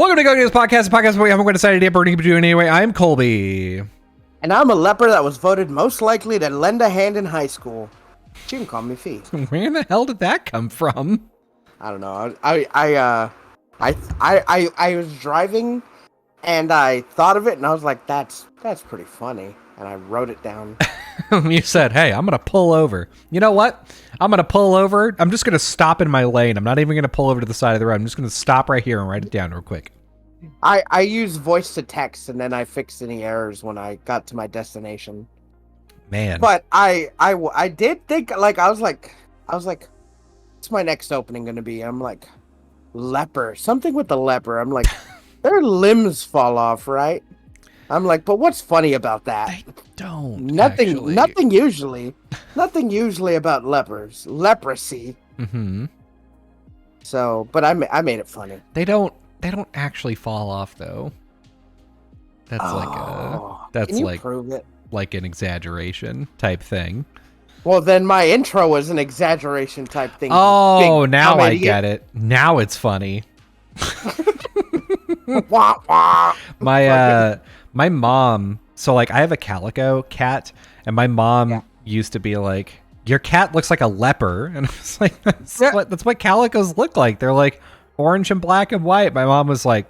Welcome to Go Get This Podcast, a podcast where we haven't quite decided yet, but we're going to be doing anyway. I'm Colby. And I'm a leper that was voted most likely to lend a hand in high school. You can call me Fee. Where the hell did that come from? I don't know. I was driving and I thought of it and I was like, that's pretty funny. And I wrote it down. You said, hey, I'm going to pull over. You know what? I'm going to pull over. I'm just going to stop in my lane. I'm not even going to pull over to the side of the road. I'm just going to stop right here and write it down real quick. I use voice to text and then I fixed any errors when I got to my destination. Man. But I did think, like, I was like, what's my next opening going to be? I'm like, leper. Something with the leper. I'm like, their limbs fall off, right? I'm like, but what's funny about that? I don't. Nothing usually. Nothing usually about lepers. Leprosy. Mm-hmm. So, but I made it funny. They don't actually fall off though. That's can you prove it? Like an exaggeration type thing. Well, then my intro was an exaggeration type thing. Oh, now I get it. Now it's funny. Wah, wah. My mom, so like I have a calico cat, and my mom used to be like, your cat looks like a leper. And I was like, that's what calicos look like. They're like orange and black and white. My mom was like,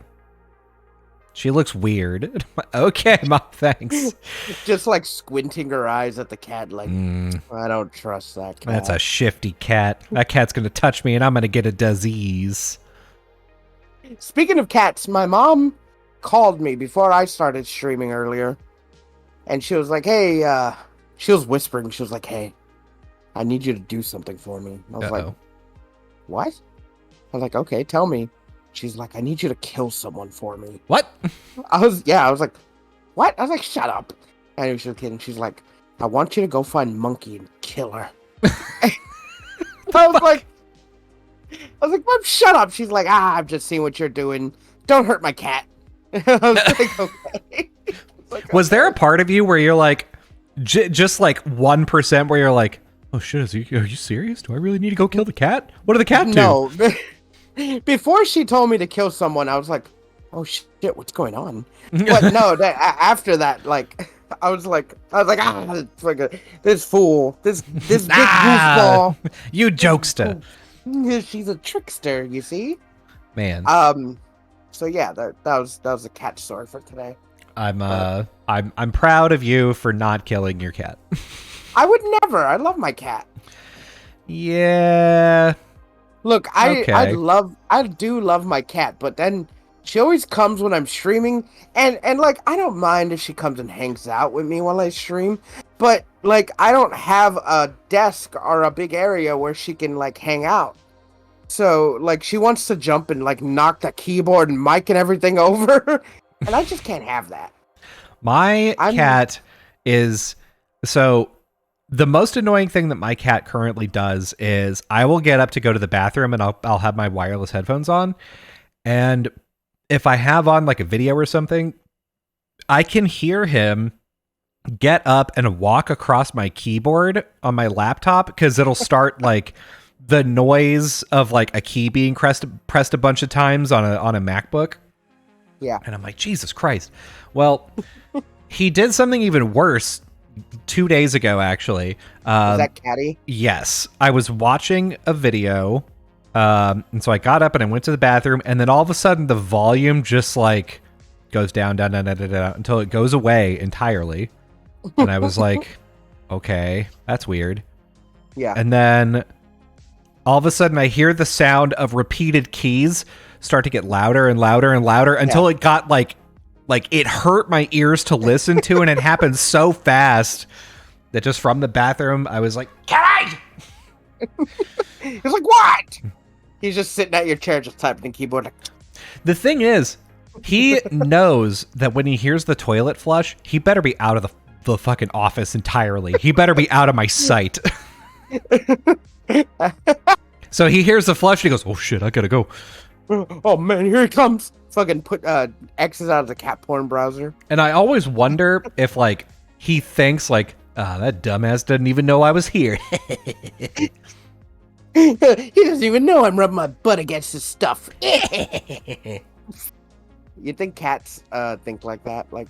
she looks weird. Okay, Mom, thanks. Just like squinting her eyes at the cat like, I don't trust that cat. That's a shifty cat. That cat's going to touch me and I'm going to get a disease. Speaking of cats, my mom called me before I started streaming earlier. And she was like, hey, she was whispering. She was like, hey, I need you to do something for me. I was like, what? I was like, okay, tell me. She's like, I need you to kill someone for me. What? I was like, what? I was like, shut up. And she was kidding. She's like, I want you to go find Monkey and kill her. I was like, Mom, shut up. She's like, I've just seen what you're doing. Don't hurt my cat. I was like, okay. Was there a part of you where you're like, just like 1% where you're like, oh shit, are you serious? Do I really need to go kill the cat? What did the cat do? No. Before she told me to kill someone, I was like, oh shit, what's going on? But no, after that, like, I was like, it's like this fool, this goofball. You jokester. She's a trickster, you see? Man. So yeah, that was a cat story for today. I'm proud of you for not killing your cat. I would never. I love my cat. Yeah. Look, I do love my cat, but then she always comes when I'm streaming, and like I don't mind if she comes and hangs out with me while I stream, but like I don't have a desk or a big area where she can like hang out. So like she wants to jump and like knock the keyboard and mic and everything over, and I just can't have that. My cat is so. The most annoying thing that my cat currently does is I will get up to go to the bathroom and I'll have my wireless headphones on. And if I have on like a video or something, I can hear him get up and walk across my keyboard on my laptop because it'll start like the noise of like a key being pressed a bunch of times on a MacBook. Yeah. And I'm like, Jesus Christ. Well, he did something even worse 2 days ago, actually. Is that catty? Yes. I was watching a video, and so I got up and I went to the bathroom, and then all of a sudden the volume just like goes down, until it goes away entirely. And I was like, okay, that's weird. Yeah. And then all of a sudden I hear the sound of repeated keys start to get louder and louder and louder until it got like it hurt my ears to listen to, and it happened so fast that just from the bathroom, I was like, "Can He's like, what? He's just sitting at your chair, just typing the keyboard. The thing is, he knows that when he hears the toilet flush, he better be out of the fucking office entirely. He better be out of my sight. So he hears the flush, and he goes, oh shit, I gotta go. Oh man, here he comes. Fucking put X's out of the cat porn browser. And I always wonder if like he thinks like, that dumbass doesn't even know I was here. He doesn't even know I'm rubbing my butt against his stuff. You think cats think like that? Like,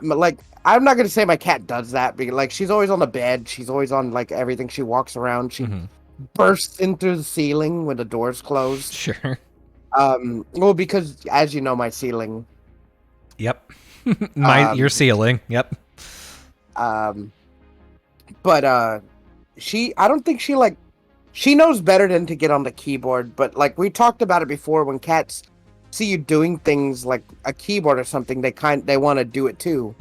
like I'm not gonna say my cat does that because like she's always on the bed. She's always on like everything. She walks around. She bursts into the ceiling when the door's closed. Sure. Well, because as you know, my ceiling. Yep. Your ceiling. Yep. But I don't think she knows better than to get on the keyboard. But like we talked about it before, when cats see you doing things like a keyboard or something, they want to do it too.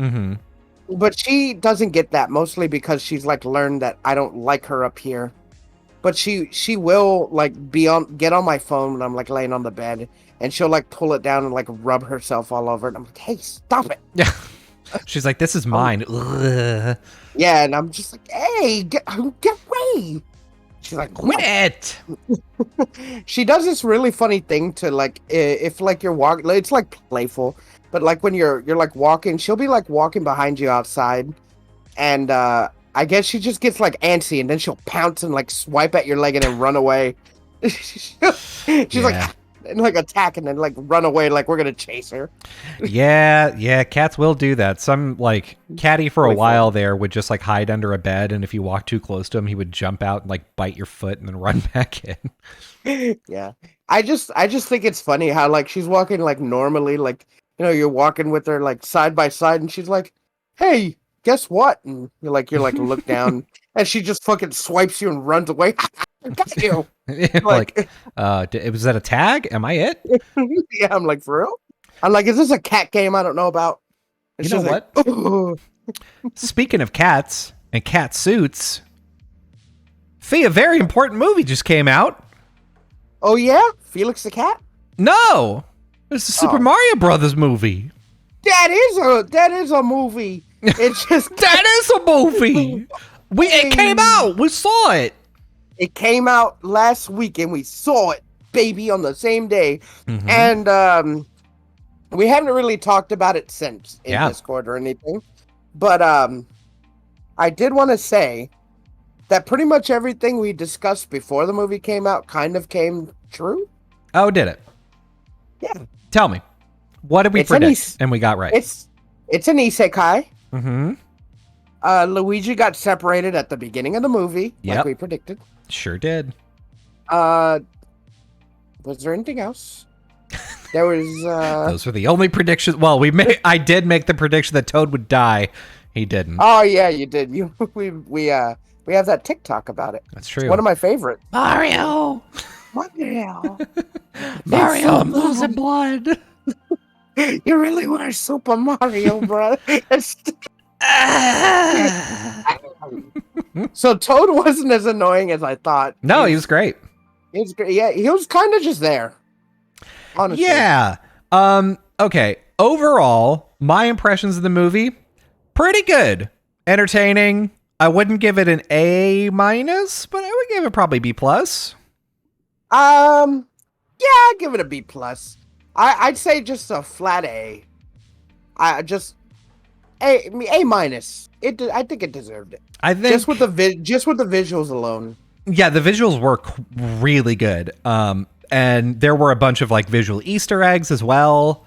But she doesn't get that, mostly because she's like learned that I don't like her up here. But she will like get on my phone when I'm like laying on the bed, and she'll like pull it down and like rub herself all over it. And I'm like, hey, stop it. Yeah. She's like, this is mine. Yeah, and I'm just like, hey, get away. She's like, quit. She does this really funny thing to like, if like you're walking, it's like playful, but like when you're like walking, she'll be like walking behind you outside, and I guess she just gets like antsy, and then she'll pounce and like swipe at your leg and then run away. She's like, and like attack and then like run away like we're gonna chase her. Yeah, cats will do that. Some like Catty for a while there would just like hide under a bed, and if you walk too close to him, he would jump out and like bite your foot and then run back in. Yeah, I just think it's funny how like she's walking like normally, like, you know, you're walking with her like side by side, and she's like, hey, guess what? And you're like look down, and she just fucking swipes you and runs away. I got you. Like, was that a tag? Am I it? Yeah, I'm like, for real? I'm like, is this a cat game I don't know about? And you know what? Like, speaking of cats and cat suits, Fee, a very important movie just came out. Oh yeah? Felix the Cat? No! It's a Super Mario Brothers movie. That is a movie. It's just that is a movie. It came out. We saw it. It came out last week, and we saw it, baby, on the same day. And we haven't really talked about it since in Discord or anything. But I did want to say that pretty much everything we discussed before the movie came out kind of came true. Oh, did it? Yeah. Tell me. What did we predict? And we got right. It's an isekai. Luigi got separated at the beginning of the movie, like we predicted. Sure did. Was there anything else? There was. Those were the only predictions. Well, I did make the prediction that Toad would die. He didn't. Oh yeah, you did. We have that TikTok about it. That's true. It's one of my favorites. Mario, I'm losing blood. You really were Super Mario, bro. So Toad wasn't as annoying as I thought. No, he was great. He was great. Yeah, he was kind of just there. Honestly. Yeah. Okay. Overall, my impressions of the movie, pretty good. Entertaining. I wouldn't give it an A-, but I would give it probably B+. Yeah, I'd give it a B+. I'd say just a flat A. A-. I think it deserved it. I think just with the visuals alone. Yeah, the visuals were really good. And there were a bunch of like visual Easter eggs as well.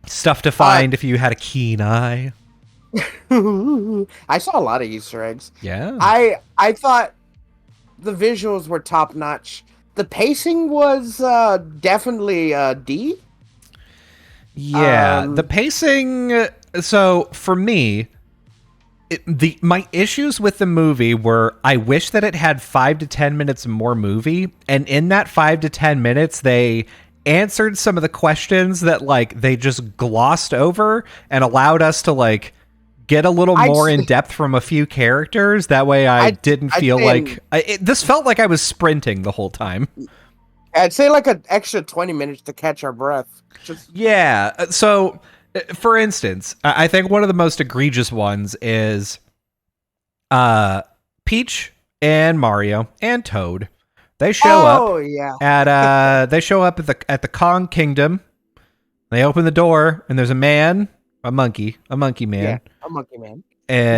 Stuff to find if you had a keen eye. I saw a lot of Easter eggs. Yeah. I thought the visuals were top notch. The pacing was definitely D. Yeah, the pacing. So for me, my issues with the movie were I wish that it had 5 to 10 minutes more movie, and in that 5 to 10 minutes they answered some of the questions that like they just glossed over and allowed us to like get a little more in depth from a few characters. That way I didn't feel like this felt like I was sprinting the whole time. I'd say like an extra 20 minutes to catch our breath. Yeah. So, for instance, I think one of the most egregious ones is Peach and Mario and Toad. They show up at the Kong Kingdom. They open the door and there's a monkey man. Yeah, a monkey man.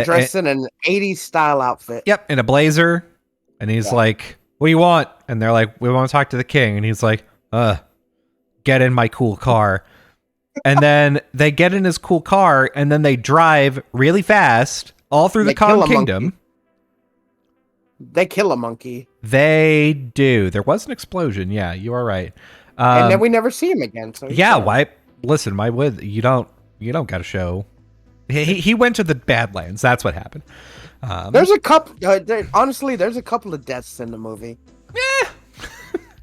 Dressed in an 80s style outfit. Yep, in a blazer. And he's like, "What do you want?" And they're like, "We want to talk to the king." And he's like, get in my cool car. And then they get in his cool car, and then they drive really fast all through the Kong Kingdom. Monkey. They kill a monkey. They do. There was an explosion. Yeah, you are right. And then we never see him again. So yeah, why? Listen, you don't got to show. He went to the Badlands. That's what happened. There's a couple. Honestly, there's a couple of deaths in the movie. Yeah,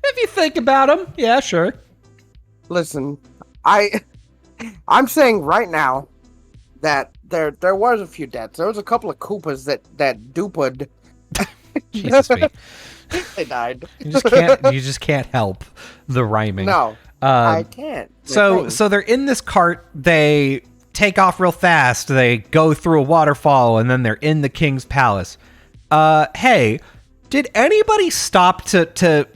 if you think about them, yeah, sure. Listen, I'm saying right now that there was a few deaths. There was a couple of Koopas that duped. Jesus me. They died. You just can't help the rhyming. No, I can't. So they're in this cart. They take off real fast. They go through a waterfall, and then they're in the king's palace. Hey, did anybody stop to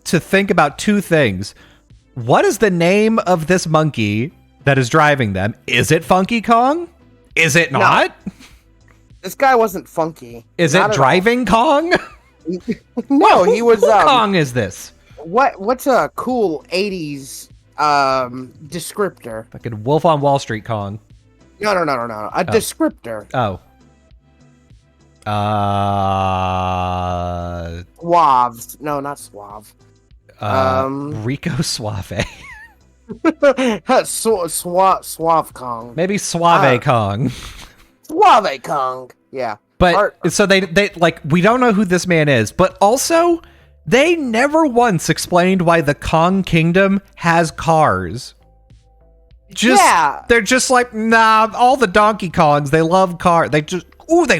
think about two things? What is the name of this monkey that is driving them? Is it Funky Kong? Is it not? No. This guy wasn't funky. Is it Driving Kong? No, he was. Who Kong is this? What's a cool 80s descriptor? Fucking Wolf on Wall Street Kong. No. A descriptor. Oh. Suaves. No, not suave. Rico Suave. Suave Kong. Maybe Suave Kong. Suave Kong. Yeah. But so they like, we don't know who this man is, but also they never once explained why the Kong Kingdom has cars. They're just like, nah, all the Donkey Kongs, they love cars. They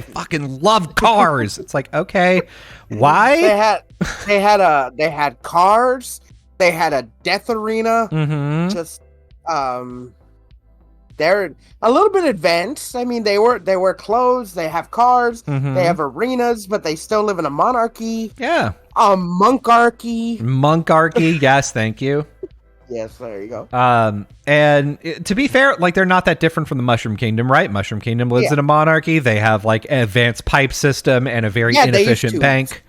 fucking love cars. It's like, okay, why? They had cars. They had a death arena. Mm-hmm. Just they're a little bit advanced. I mean, they wear clothes. They have cars. Mm-hmm. They have arenas, but they still live in a monarchy. Yeah. A monkarchy. Monkarchy. Yes, thank you. Yes, there you go. And to be fair, like, they're not that different from the Mushroom Kingdom, right? Mushroom Kingdom lives in a monarchy. They have like an advanced pipe system and a very inefficient bank.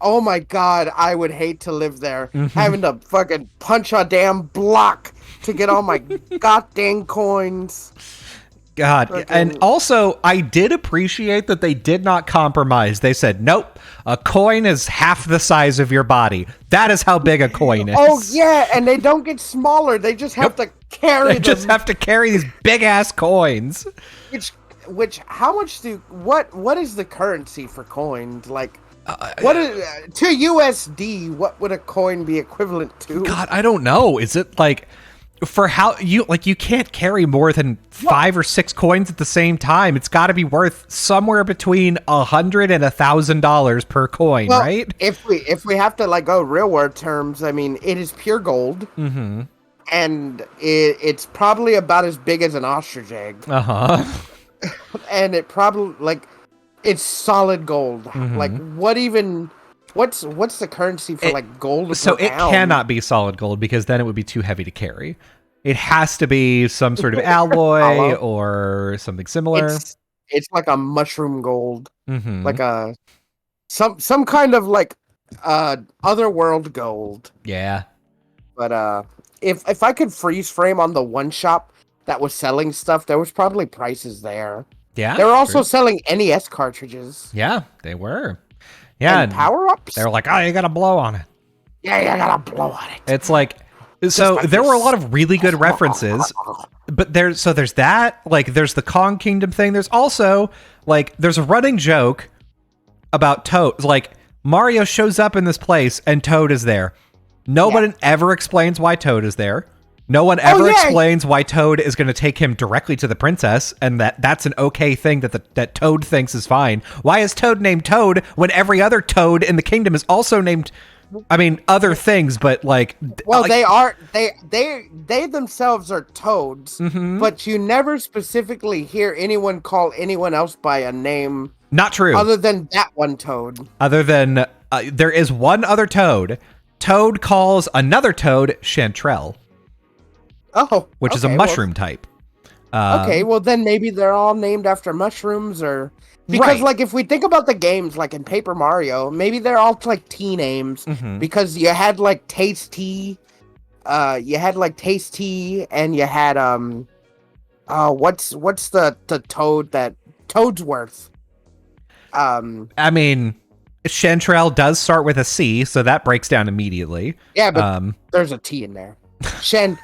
Oh my god, I would hate to live there. Mm-hmm. Having to fucking punch a damn block to get all my goddamn coins. God. And also, I did appreciate that they did not compromise. They said, nope, a coin is half the size of your body. That is how big a coin is. Oh, yeah, and they don't get smaller. They just have to carry them. They just have to carry these big-ass coins. What is the currency for coins? Like, what is to USD, what would a coin be equivalent to? God, I don't know. Is it like... For how you can't carry more than 5 or 6 coins at the same time. It's got to be worth somewhere between $100 and $1,000 per coin, right? If we have to like go real world terms, I mean, it is pure gold, and it's probably about as big as an ostrich egg. And it probably it's solid gold. Like what's the currency for like gold? So it cannot be solid gold because then it would be too heavy to carry. It has to be some sort of alloy or something similar. It's like a mushroom gold, like a some kind of like otherworld gold. Yeah. But if I could freeze frame on the one shop that was selling stuff, there was probably prices there. Yeah. They were also selling NES cartridges. Yeah, they were. Yeah, and power-ups? They're like, oh, you gotta blow on it. Yeah, you gotta blow on it. It's like, so there were a lot of really good references, but there's that, like, there's the Kong Kingdom thing. There's also, like, there's a running joke about Toad. Like, Mario shows up in this place and Toad is there. Nobody ever explains why Toad is there. No one ever explains why Toad is going to take him directly to the princess, and that's an okay thing that Toad thinks is fine. Why is Toad named Toad when every other Toad in the kingdom is also named? I mean, other things, but like. Well, like, they themselves are toads, but you never specifically hear anyone call anyone else by a name. Not true. Other than that one Toad. Other than there is one other Toad. Toad calls another Toad Chanterelle. Oh, which is a mushroom type. Okay, well then maybe they're all named after mushrooms, or because like if we think about the games, like in Paper Mario, maybe they're all like tea names because you had like Tasty, you had like Tasty, and you had what's the toad that Toadsworth. I mean, Chanterelle does start with a C, so that breaks down immediately. Yeah, but there's a T in there. Chanterelle.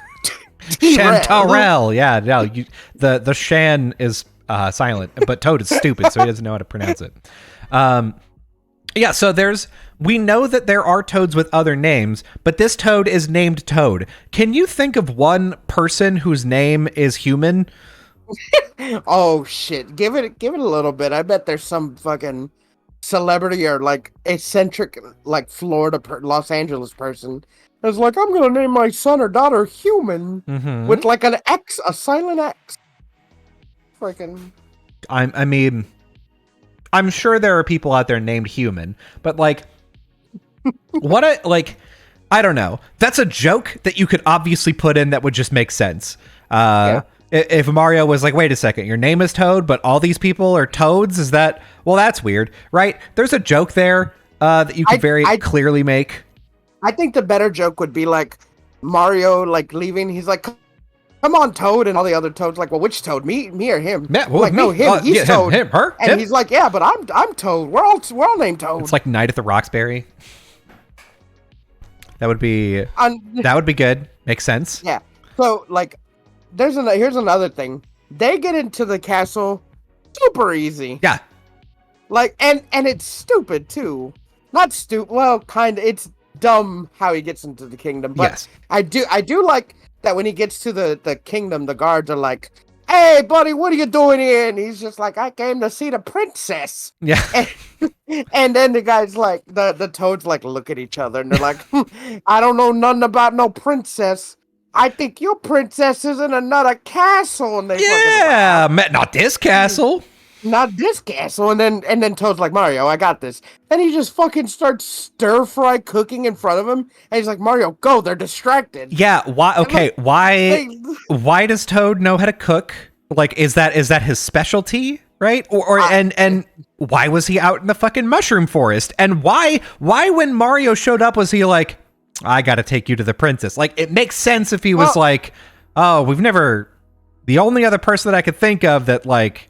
Yeah, no, the Shan is silent, but Toad is stupid, so he doesn't know how to pronounce it. Yeah, so we know that there are toads with other names, but this toad is named Toad. Can you think of one person whose name is human? Oh shit! Give it a little bit. I bet there's some fucking celebrity or like eccentric like Los Angeles person that's like, I'm gonna name my son or daughter Human with like an X, a silent X. Freaking. I mean, I'm sure there are people out there named Human, but like, I don't know. That's a joke that you could obviously put in that would just make sense. Yeah. If Mario was like, wait a second, your name is Toad, but all these people are toads, is that, well, that's weird, right? There's a joke there that you could very clearly make. I think the better joke would be like Mario like leaving. He's like, come on, Toad, and all the other toads like, well, which Toad? Me or him? Yeah, well, like, me. No, him. He's Toad. Him, her. And him. he's like, yeah, but I'm Toad. We're all named Toad. It's like Night at the Roxbury. That would be good. Makes sense. Yeah. So like, here's another thing. They get into the castle super easy. Yeah. Like, and it's stupid too. Not stupid. Well, kind of. It's dumb how he gets into the kingdom. But yes. I do like that when he gets to the kingdom, the guards are like, hey, buddy, what are you doing here? And he's just like, I came to see the princess. Yeah. And then the guys like, the toads like look at each other and they're like, I don't know nothing about no princess. I think your princess is in another castle. And they not this castle. Not this castle. And then Toad's like, Mario, I got this. Then he just fucking starts stir-fry cooking in front of him. And he's like, Mario, go. They're distracted. Yeah. Why? Okay. Why does Toad know how to cook? Like, is that his specialty? Right? And why was he out in the fucking mushroom forest? And why when Mario showed up was he like, I got to take you to the princess? Like, it makes sense if he was like, oh, the only other person that I could think of that like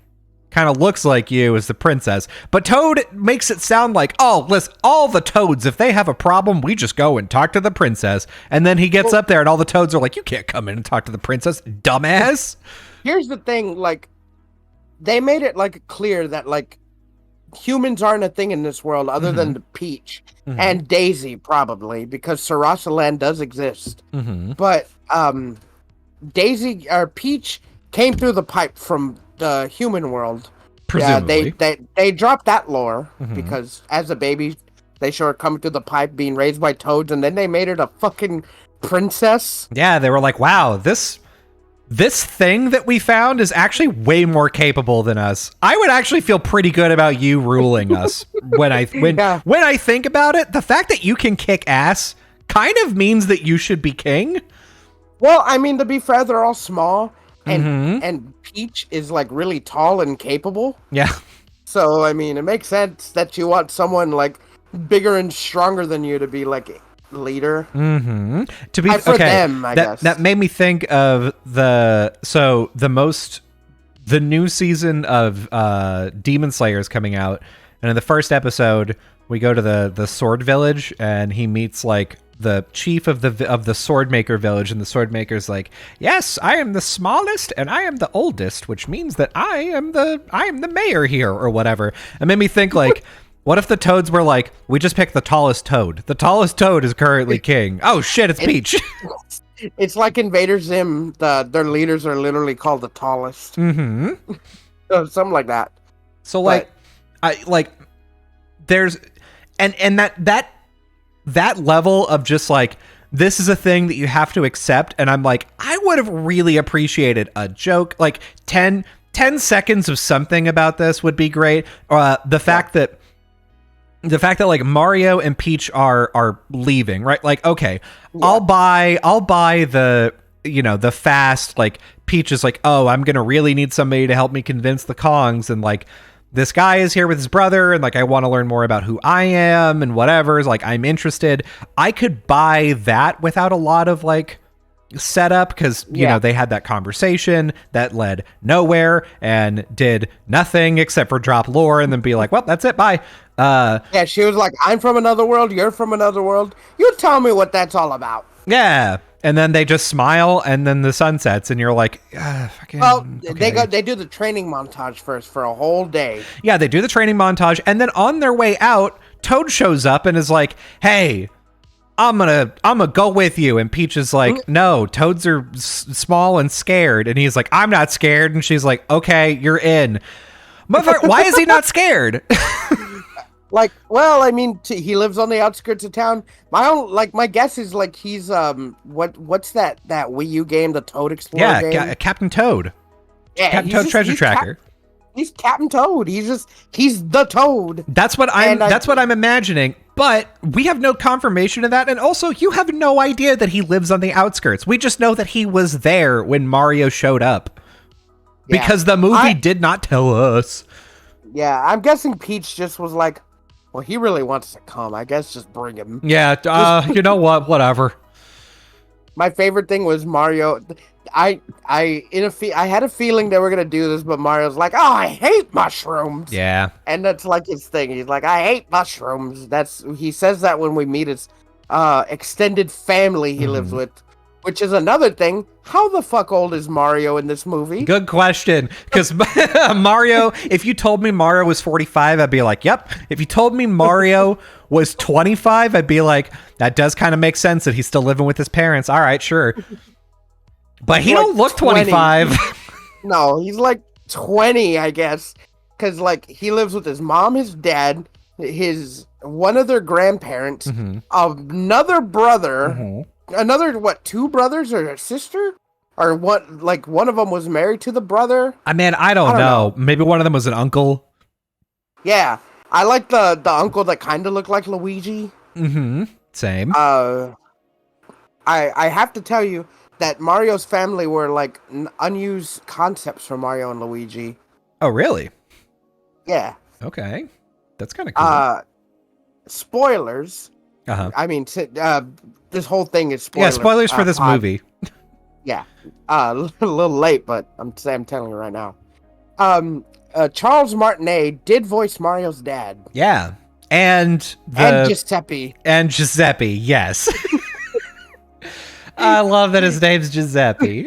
kind of looks like you is the princess. But Toad makes it sound like, oh, listen, all the toads, if they have a problem, we just go and talk to the princess. And then he gets up there and all the toads are like, you can't come in and talk to the princess, dumbass. Here's the thing, like, they made it like clear that like humans aren't a thing in this world other than the Peach and Daisy, probably, because Sarasa Land does exist. But Daisy or Peach came through the pipe from the human world. Presumably. Yeah, they dropped that lore because as a baby they show her coming through the pipe being raised by toads, and then they made her a fucking princess. Yeah, they were like, wow, this thing that we found is actually way more capable than us. I would actually feel pretty good about you ruling us. when I think about it, the fact that you can kick ass kind of means that you should be king. Well, I mean, to be fair, they're all small, and Peach is like really tall and capable. Yeah. So I mean, it makes sense that you want someone like bigger and stronger than you to be like leader. To be for them, I guess. That made me think of the new season of Demon Slayer is coming out, and in the first episode we go to the sword village and he meets like the chief of the sword maker village, and the sword maker's like, yes, I am the smallest and I am the oldest, which means that I am the mayor here or whatever. It made me think like, what if the toads were like, we just picked the tallest toad. The tallest toad is currently king. Oh shit, it's Peach. It's like Invader Zim. Their leaders are literally called the tallest. So, something like that. So there's and that level of just like, this is a thing that you have to accept. And I'm like, I would have really appreciated a joke, like 10 seconds of something about this would be great. The fact that like Mario and Peach are leaving, right? Like, okay, yeah. I'll buy the, the fast, like Peach is like, oh, I'm going to really need somebody to help me convince the Kongs. And like, this guy is here with his brother. And like, I want to learn more about who I am and whatever. Like, I'm interested. I could buy that without a lot of like setup because you know they had that conversation that led nowhere and did nothing except for drop lore and then be like, well, that's it, bye. Yeah, she was like, I'm from another world, you're from another world, you tell me what that's all about. Yeah, and then they just smile and then the sun sets and you're like, fucking, well, okay. they do the training montage first for a whole day. Yeah, they do the training montage and then on their way out, Toad shows up and is like, hey, I'm gonna go with you. And Peach is like, no, toads are small and scared. And he's like, I'm not scared. And she's like, okay, you're in. Motherfucker, why is he not scared? Like, well, I mean, he lives on the outskirts of town. My guess is like he's what's that Wii U game, the Toad Explorer game? Yeah, Captain Toad. Yeah, Captain Toad Treasure Tracker. He's Captain Toad. He's the Toad. That's what I'm imagining. But we have no confirmation of that, and also you have no idea that he lives on the outskirts. We just know that he was there when Mario showed up. Yeah. Because the movie did not tell us. Yeah, I'm guessing Peach just was like, well, he really wants to come. I guess just bring him. Yeah, you know what? Whatever. My favorite thing was Mario. I had a feeling they were gonna do this, but Mario's like, "Oh, I hate mushrooms." Yeah, and that's like his thing. He's like, "I hate mushrooms." He says that when we meet his extended family he lives with, which is another thing. How the fuck old is Mario in this movie? Good question. Because Mario, if you told me Mario was 45, I'd be like, "Yep." If you told me Mario was 25, I'd be like, "That does kind of make sense that he's still living with his parents." All right, sure. But he don't look 25. No, he's like 20, I guess. Because, like, he lives with his mom, his dad, one of their grandparents, another brother, two brothers or a sister? Or what, like, one of them was married to the brother? I mean, I don't know. Maybe one of them was an uncle. Yeah. I like the uncle that kind of looked like Luigi. Same. I have to tell you, that Mario's family were like unused concepts for Mario and Luigi. Oh, really? Yeah. Okay. That's kind of cool. Spoilers. I mean, this whole thing is spoilers. Yeah, spoilers for this movie. Yeah. A little late, but I'm telling you right now. Charles Martinet did voice Mario's dad. Yeah. And Giuseppe. And Giuseppe, yes. I love that his name's Giuseppe.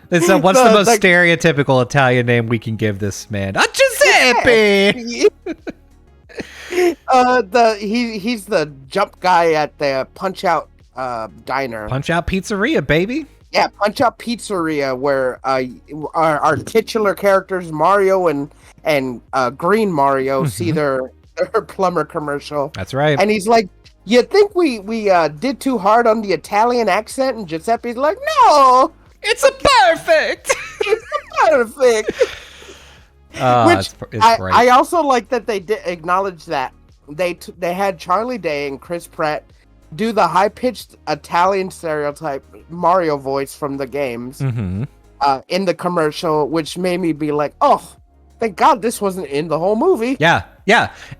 What's the most stereotypical Italian name we can give this man? Giuseppe! He's the jump guy at the Punch-Out diner. Punch-Out Pizzeria, baby. Yeah, Punch-Out Pizzeria, where our titular characters, Mario and Green Mario, see their plumber commercial. That's right. And he's like, you think we did too hard on the Italian accent? And Giuseppe's like, no! It's a perfect! It's a perfect! Which it's great. I also like that they did acknowledge that they had Charlie Day and Chris Pratt do the high-pitched Italian stereotype Mario voice from the games in the commercial, which made me be like, oh, thank God this wasn't in the whole movie. Yeah.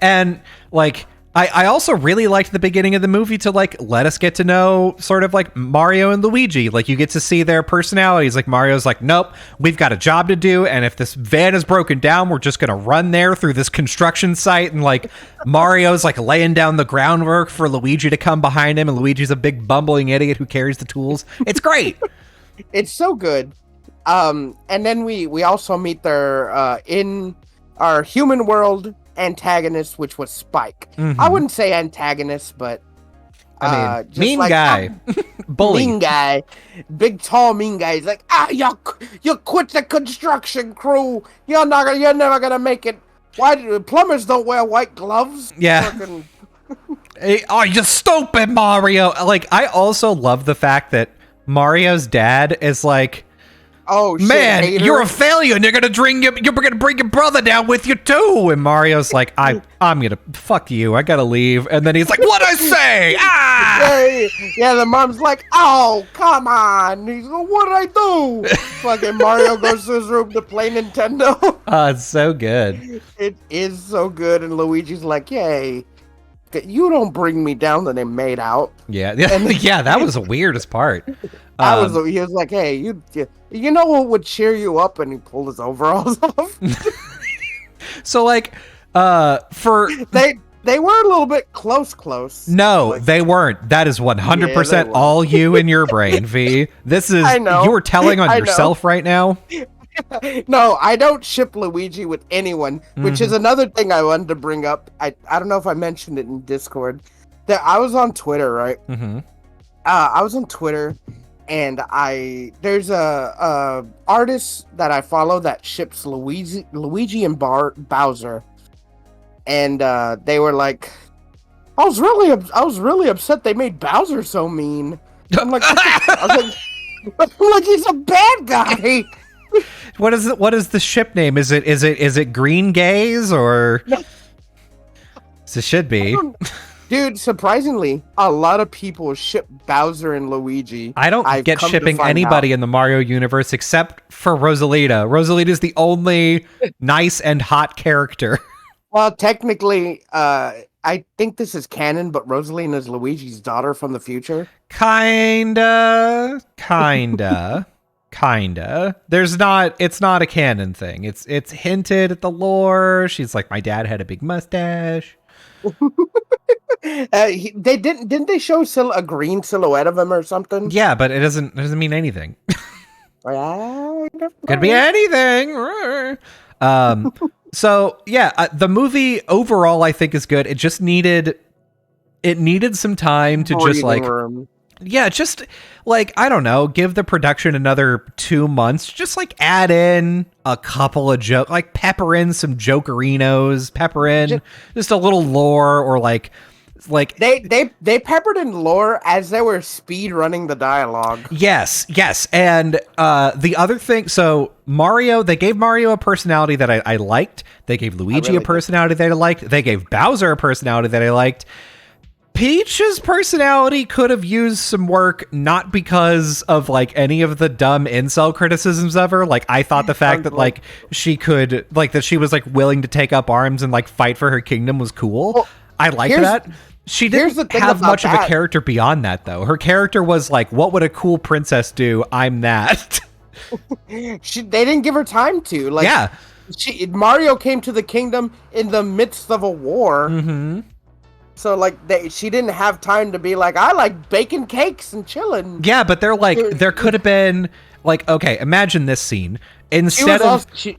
And, like, I also really liked the beginning of the movie to, like, let us get to know sort of, like, Mario and Luigi. Like, you get to see their personalities. Like, Mario's like, nope, we've got a job to do, and if this van is broken down, we're just gonna run there through this construction site, and, like, Mario's, like, laying down the groundwork for Luigi to come behind him, and Luigi's a big bumbling idiot who carries the tools. It's great! It's so good. And then we also meet their, in our human world antagonist, which was Spike. I wouldn't say antagonist, but I mean, mean guy. Bully. Mean guy. Big tall mean guy. He's like, you quit the construction crew. You're never gonna make it. Why do plumbers don't wear white gloves? Yeah. Hey, oh, you stupid Mario. Like, I also love the fact that Mario's dad is like, oh shit, man, hater. You're a failure, and you're gonna bring your brother down with you too. And Mario's like, I'm gonna fuck you. I gotta leave. And then he's like, what'd I say? Yeah, the mom's like, oh, come on. He's like, what'd I do? Fucking Mario goes to his room to play Nintendo. Oh, it's so good. It is so good. And Luigi's like, yay. you don't bring me down. Then they made out. Yeah, And yeah, that was the weirdest part. he was like, hey, you know what would cheer you up? And he pulled his overalls off. So like, for they were a little bit close. No, like, they weren't. That is 100% all you in your brain, V. This is, I know. You were telling on yourself right now. No, I don't ship Luigi with anyone, which is another thing I wanted to bring up. I don't know if I mentioned it in Discord. That I was on Twitter, right? Mm-hmm. I was on Twitter, and there's a artist that I follow that ships Luigi and Bowser, and they were like, I was really upset they made Bowser so mean. I'm like, he's a bad guy. What is it? What is the ship name? Is it Green Gaze or? It should be. Dude, surprisingly, a lot of people ship Bowser and Luigi. I don't get shipping anybody in the Mario universe except for Rosalita. Rosalita is the only nice and hot character. Well, technically, I think this is canon, but Rosalina is Luigi's daughter from the future. Kinda. It's not a canon thing. It's hinted at the lore. She's like, my dad had a big mustache. Didn't they show a green silhouette of him or something? Yeah, but it doesn't mean anything. Could be anything. So yeah, the movie overall I think is good. It just needed some time to just like room. Yeah, just like, I don't know, give the production another 2 months. Just like add in a couple of jokes, like pepper in some jokerinos, pepper in just a little lore, or like they peppered in lore as they were speed running the dialogue. Yes. And the other thing, so Mario, they gave Mario a personality that I liked. They gave Luigi a personality that I liked. They gave Bowser a personality that I liked. Peach's personality could have used some work, not because of like any of the dumb incel criticisms of her. Like, I thought the fact that like she could, like, that she was like willing to take up arms and like fight for her kingdom was cool. Well, I like that. She didn't have much of a character beyond that, though. Her character was like, what would a cool princess do? I'm that. They didn't give her time to. Like, yeah. Mario came to the kingdom in the midst of a war. Mm-hmm. So, like, she didn't have time to be like, I like baking cakes and chilling. Yeah, but they're like, there could have been, like, okay, imagine this scene. Instead she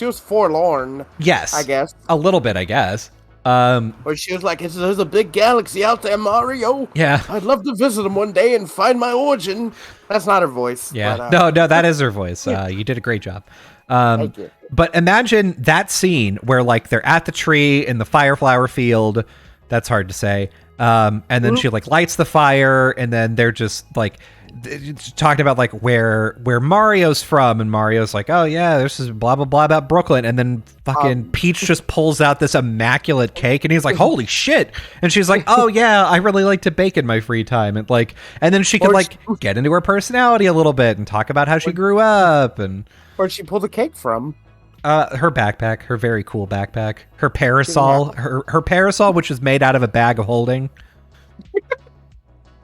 was forlorn. Yes. I guess. A little bit, I guess. Or she was like, there's a big galaxy out there, Mario. Yeah. I'd love to visit them one day and find my origin. That's not her voice. Yeah. But, no, that is her voice. You did a great job. Thank you. But imagine that scene where, like, they're at the tree in the Fireflower field. That's hard to say. And then she like lights the fire, and then they're just like talking about like where Mario's from, and Mario's like, oh yeah, this is blah blah blah about Brooklyn, and then fucking Peach just pulls out this immaculate cake, and he's like, holy shit, and she's like, oh yeah, I really like to bake in my free time, and like, and then she can like get into her personality a little bit and talk about how she grew up, and where'd she pull the cake from? Her backpack, her very cool backpack, her parasol, her parasol, which is made out of a bag of holding.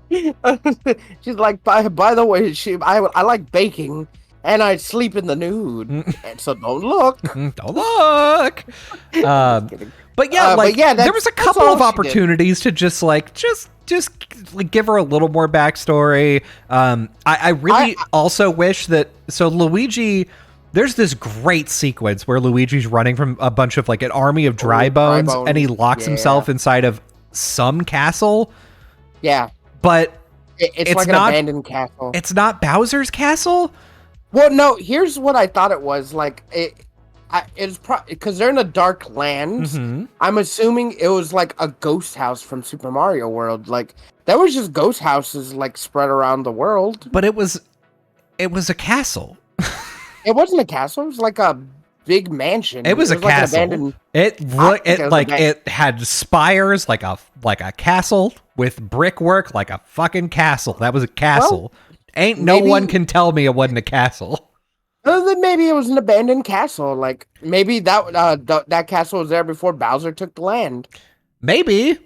She's like, by the way, I like baking, and I sleep in the nude, and so don't look. Don't look. But yeah, there was a couple of opportunities to just like give her a little more backstory. I really also wish that Luigi. There's this great sequence where Luigi's running from a bunch of like an army of dry bones, and he locks himself inside of some castle. Yeah. But it's like not an abandoned castle. It's not Bowser's castle? Well, no, here's what I thought it was. Like, it's because they're in a dark land. Mm-hmm. I'm assuming it was like a ghost house from Super Mario World. Like, there was just ghost houses like spread around the world. But it was a castle. It wasn't a castle. It was like a big mansion. It was a castle. It had spires like a castle with brickwork like a fucking castle. That was a castle. Well, no one can tell me it wasn't a castle. Then maybe it was an abandoned castle. Like maybe that castle was there before Bowser took the land. Maybe.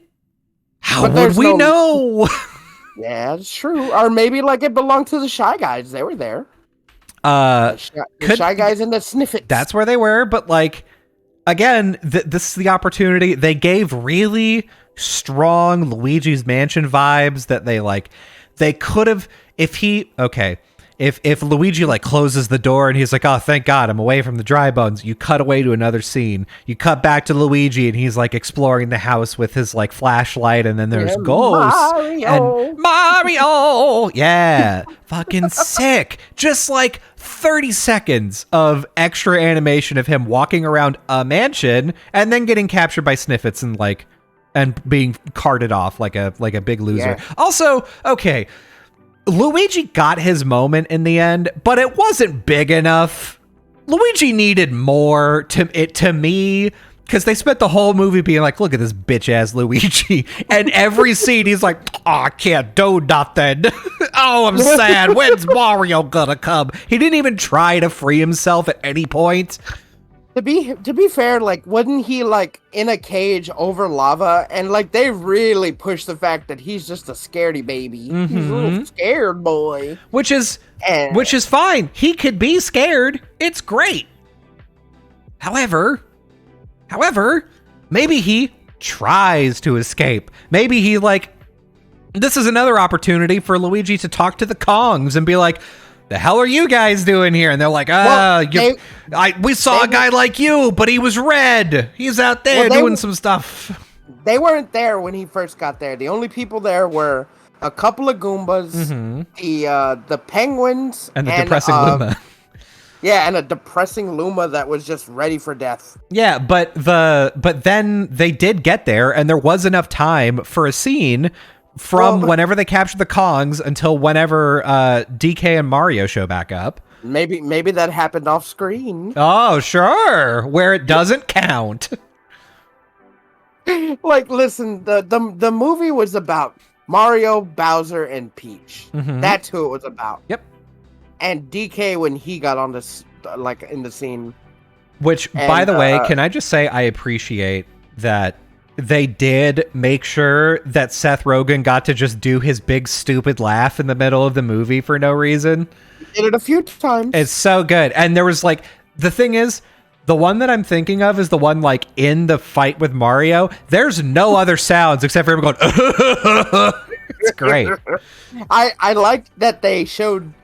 How would we know? Yeah, it's true. Or maybe like it belonged to the Shy Guys. They were there. The Shy Guys and the Sniffets. That's where they were, but like, again, this is the opportunity. They gave really strong Luigi's Mansion vibes that they could have, if Luigi like closes the door and he's like, oh, thank God, I'm away from the dry bones. You cut away to another scene. You cut back to Luigi and he's like exploring the house with his like flashlight, and then there's ghosts and Mario. Yeah, fucking sick. Just like 30 seconds of extra animation of him walking around a mansion and then getting captured by Sniffets and being carted off like a big loser. Yeah. Also, okay, Luigi got his moment in the end, but it wasn't big enough. Luigi needed more to me, because they spent the whole movie being like, look at this bitch ass Luigi. And every scene he's like, oh, I can't do nothing. Oh, I'm sad. When's Mario gonna come? He didn't even try to free himself at any point. To be fair, like, wasn't he like in a cage over lava, and like they really pushed the fact that he's just a scaredy baby. Mm-hmm. He's a little scared boy. Which is fine. He could be scared. It's great. However, maybe he tries to escape. Maybe he this is another opportunity for Luigi to talk to the Kongs and be like, the hell are you guys doing here? And they're like, we saw a guy like you, but he was red. He's out there doing some stuff. They weren't there when he first got there. The only people there were a couple of Goombas, the penguins, and the depressing Luma. Yeah, and a depressing Luma that was just ready for death. Yeah, but then they did get there, and there was enough time for a scene from whenever they captured the Kongs until whenever DK and Mario show back up. Maybe that happened off screen. Oh, sure. Where it doesn't count. Like, listen, the movie was about Mario, Bowser, and Peach. Mm-hmm. That's who it was about. Yep. And DK when he got on this, like, in the scene. Which, by the way, can I just say I appreciate that they did make sure that Seth Rogen got to just do his big stupid laugh in the middle of the movie for no reason. He did it a few times. It's so good. And there was the thing is, the one that I'm thinking of is the one in the fight with Mario. There's no other sounds except for him going, it's great. I liked that they showed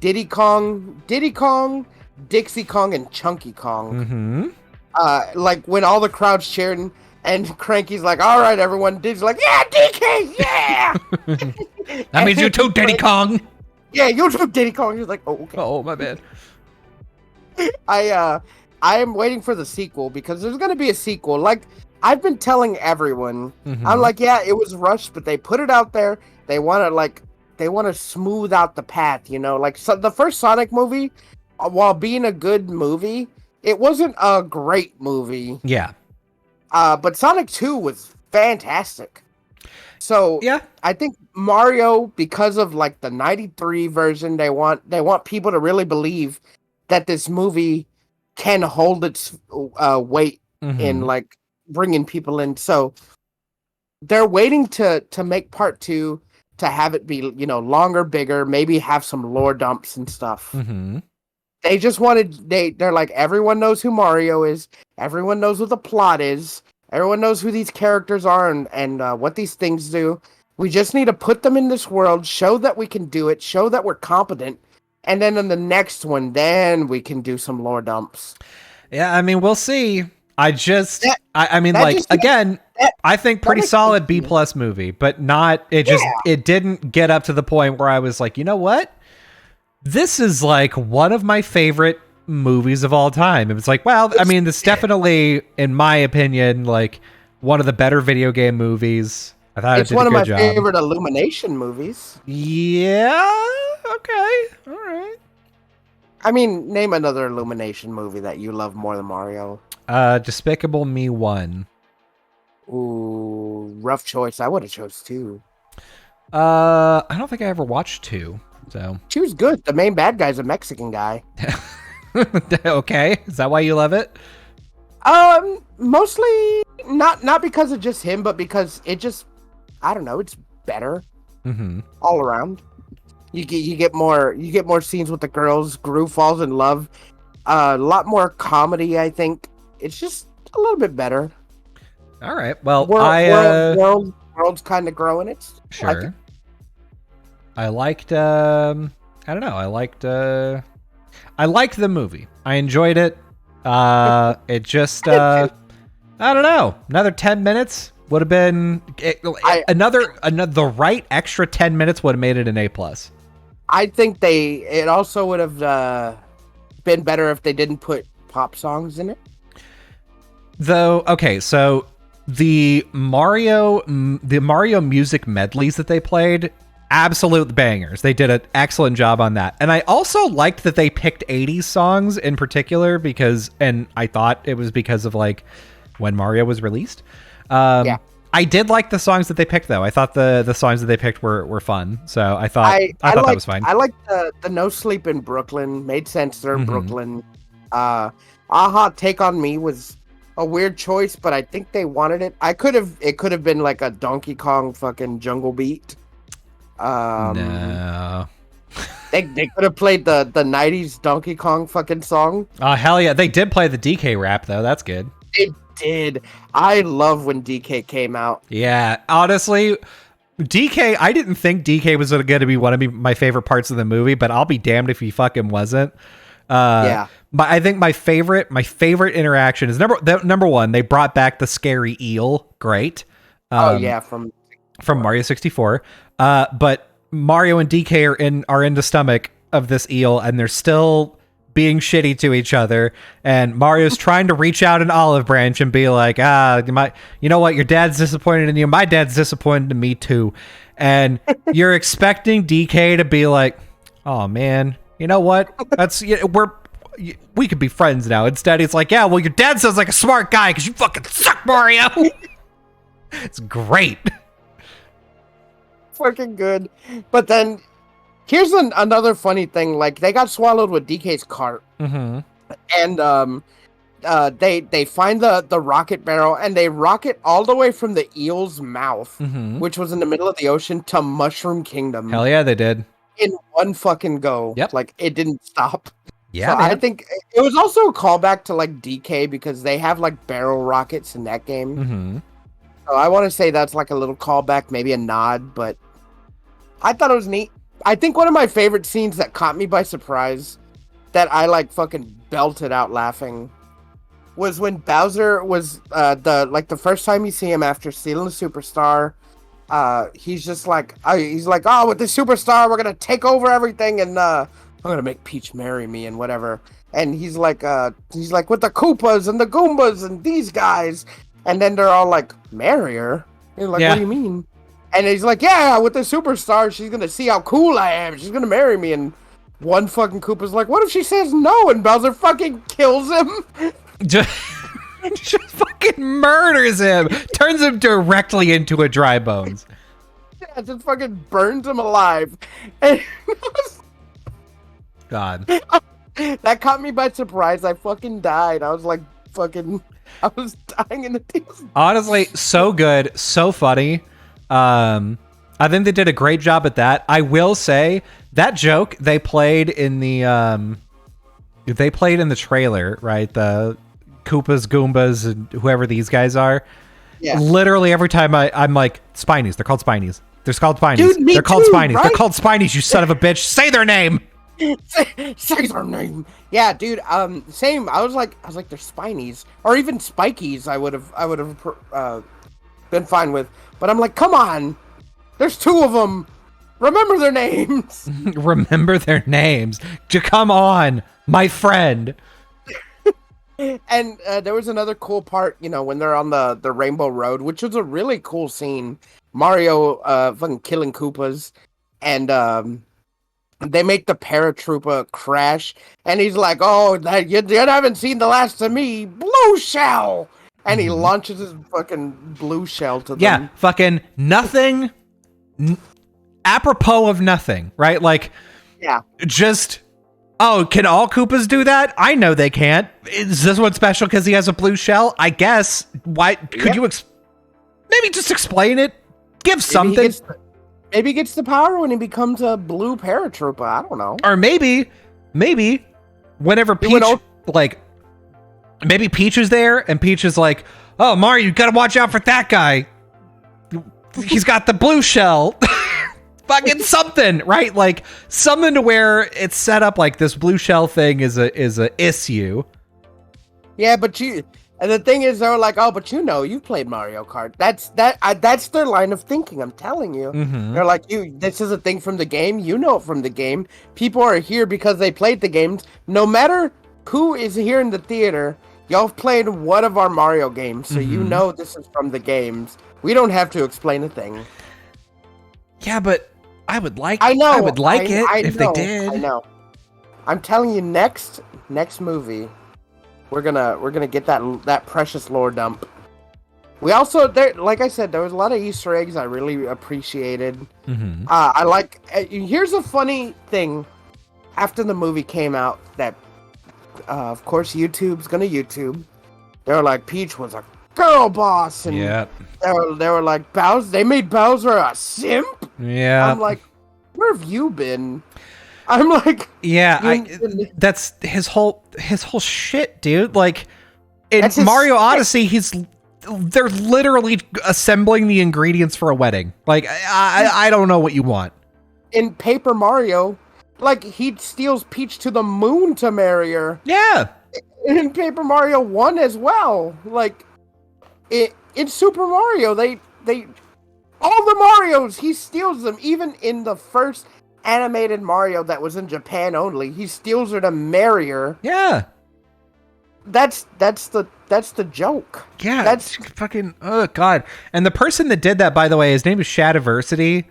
Diddy Kong, Dixie Kong, and Chunky Kong. Mm-hmm. When all the crowd's cheering, and Cranky's like, all right, everyone. Diddy's like, yeah, DK, yeah. That means you too, Diddy Kong. Yeah, you too, Diddy Kong. He's like, oh, okay. Oh, my bad. I am waiting for the sequel, because there's going to be a sequel. Like, I've been telling everyone. Mm-hmm. I'm like, yeah, it was rushed, but they put it out there. They want to smooth out the path, you know? Like, so the first Sonic movie, while being a good movie, it wasn't a great movie. Yeah. But Sonic 2 was fantastic. So yeah, I think Mario, because of the 93 version, they want people to really believe that this movie can hold its weight in bringing people in. So they're waiting to make part 2 to have it be longer, bigger, maybe have some lore dumps and stuff. Mm-hmm. They just wanted, they're like, everyone knows who Mario is. Everyone knows what the plot is. Everyone knows who these characters are and what these things do. We just need to put them in this world, show that we can do it, show that we're competent. And then in the next one, then we can do some lore dumps. Yeah, I mean, we'll see. I think pretty solid B+ movie, but not, it didn't get up to the point where I was like, you know what? This is one of my favorite movies of all time. It's this definitely, in my opinion, one of the better video game movies. I thought it's one of my favorite Illumination movies. Yeah. Okay. All right. I mean, name another Illumination movie that you love more than Mario. Despicable Me 1. Ooh, rough choice. I would have chose 2. I don't think I ever watched 2. So 2's good. The main bad guy's a Mexican guy. Okay, is that why you love it? Mostly not because of just him, but because I don't know, it's better Mm-hmm. all around. You get more scenes with the girls. Gru falls in love. A lot more comedy, I think. It's just a little bit better. All right. Well, world's kind of growing. It's sure. I liked. I don't know. I liked the movie. I enjoyed it. It just. I don't know. Another 10 minutes would have been the right extra 10 minutes would have made it an A+. I think it also would have been better if they didn't put pop songs in it. Though, okay, so the Mario music medleys that they played, absolute bangers. They did an excellent job on that. And I also liked that they picked 80s songs in particular and I thought it was because of like when Mario was released. Yeah. I did like the songs that they picked, though. I thought the songs that they picked were fun. So I thought that was fine. I like the No Sleep in Brooklyn. Made sense. They're in Brooklyn. Aha, Take on Me was a weird choice, but I think they wanted it. It could have been like a Donkey Kong fucking jungle beat. No. They could have played the 90s Donkey Kong fucking song. Oh, hell yeah. They did play the DK rap, though. That's good. They did. I love when DK came out. Yeah, honestly, DK, I didn't think DK was going to be one of my favorite parts of the movie, but I'll be damned if he fucking wasn't. Yeah. But I think my favorite interaction is number one, they brought back the scary eel. Great. From Mario 64. But Mario and DK are in the stomach of this eel, and they're still being shitty to each other, and Mario's trying to reach out an olive branch and be like, you know what, your dad's disappointed in you, my dad's disappointed in me too, and you're expecting DK to be like, oh man, you know what, we could be friends now. Instead he's like, yeah, well, your dad sounds like a smart guy because you fucking suck, Mario. It's great. Fucking good. But then here's another funny thing. Like, they got swallowed with DK's cart. Mm-hmm. And they find the rocket barrel, and they rocket all the way from the eel's mouth, which was in the middle of the ocean, to Mushroom Kingdom. Hell yeah, they did. In one fucking go. Yep. Like, it didn't stop. Yeah, so I think it was also a callback to, like, DK, because they have, like, barrel rockets in that game. Mm-hmm. So I want to say that's, like, a little callback, maybe a nod, but I thought it was neat. I think one of my favorite scenes that caught me by surprise, that I, like, fucking belted out laughing, was when Bowser was, the first time you see him after stealing the Superstar, he's just like, oh, with the Superstar, we're gonna take over everything, and, I'm gonna make Peach marry me and whatever. And he's like, with the Koopas and the Goombas and these guys. And then they're all like, marry her? You're like, What do you mean? And he's like, yeah, with the Superstar, she's gonna see how cool I am. She's gonna marry me. And one fucking Koopa's like, what if she says no? And Bowser fucking kills him. Just fucking murders him. Turns him directly into a dry bones. Yeah, just fucking burns him alive. And God. That caught me by surprise. I fucking died. I was like, I was dying in the theater. Honestly, so good, so funny. I think they did a great job at that. I will say that joke they played in the trailer, right? The Koopas, Goombas, and whoever these guys are. Yeah. Literally every time I'm like, Spinies. They're called Spinies. They're called Spinies. Dude, They're called Spinies. Right? They're called Spinies, you son of a bitch. Say their name. Say their name. Yeah, dude. Same. I was like, they're Spinies, or even Spikies. I would have been fine with. But I'm like, come on. There's two of them. Remember their names. Remember their names. Come on, my friend. And there was another cool part, when they're on the Rainbow Road, which was a really cool scene. Mario fucking killing Koopas, and they make the paratrooper crash, and he's like, oh, you haven't seen the last of me, blue shell! And he launches his fucking blue shell to them. Yeah, fucking nothing, apropos of nothing, right? Like, yeah, just, oh, can all Koopas do that? I know they can't. Is this one special because he has a blue shell? I guess. Why? Could you maybe just explain it? Give something. Maybe he gets the power when he becomes a blue paratrooper. I don't know. Or maybe whenever Peach, like, maybe Peach is there and Peach is like, oh, Mario, you gotta watch out for that guy. He's got the blue shell. Fucking something, right? Like, something to where it's set up like this blue shell thing is a issue. Yeah, but and the thing is, they're like, oh, but you've played Mario Kart. That's their line of thinking. I'm telling you. Mm-hmm. They're like, this is a thing from the game. You know it from the game. People are here because they played the games. No matter who is here in the theater, y'all have played one of our Mario games, so you know this is from the games. We don't have to explain a thing. Yeah, but I would like it if they did. I know. I'm telling you, next movie, we're gonna get that precious lore dump. We also, like I said, there was a lot of Easter eggs I really appreciated. Mm-hmm. I like. Here's a funny thing. After the movie came out, that of course YouTube's gonna YouTube. They were like, Peach was a girl boss, and they were like, Bowser. They made Bowser a simp. Yeah, I'm like, where have you been? I'm like, that's his whole shit, dude. Like, in Mario Odyssey, they're literally assembling the ingredients for a wedding. Like, I don't know what you want. In Paper Mario, like, he steals Peach to the moon to marry her. Yeah. In Paper Mario 1 as well. Like, in Super Mario, they all the Marios, he steals them. Even in the first animated Mario that was in Japan only, he steals her to marry her. Yeah. That's the joke. Yeah, that's fucking, oh god. And the person that did that, by the way, his name is Shadiversity.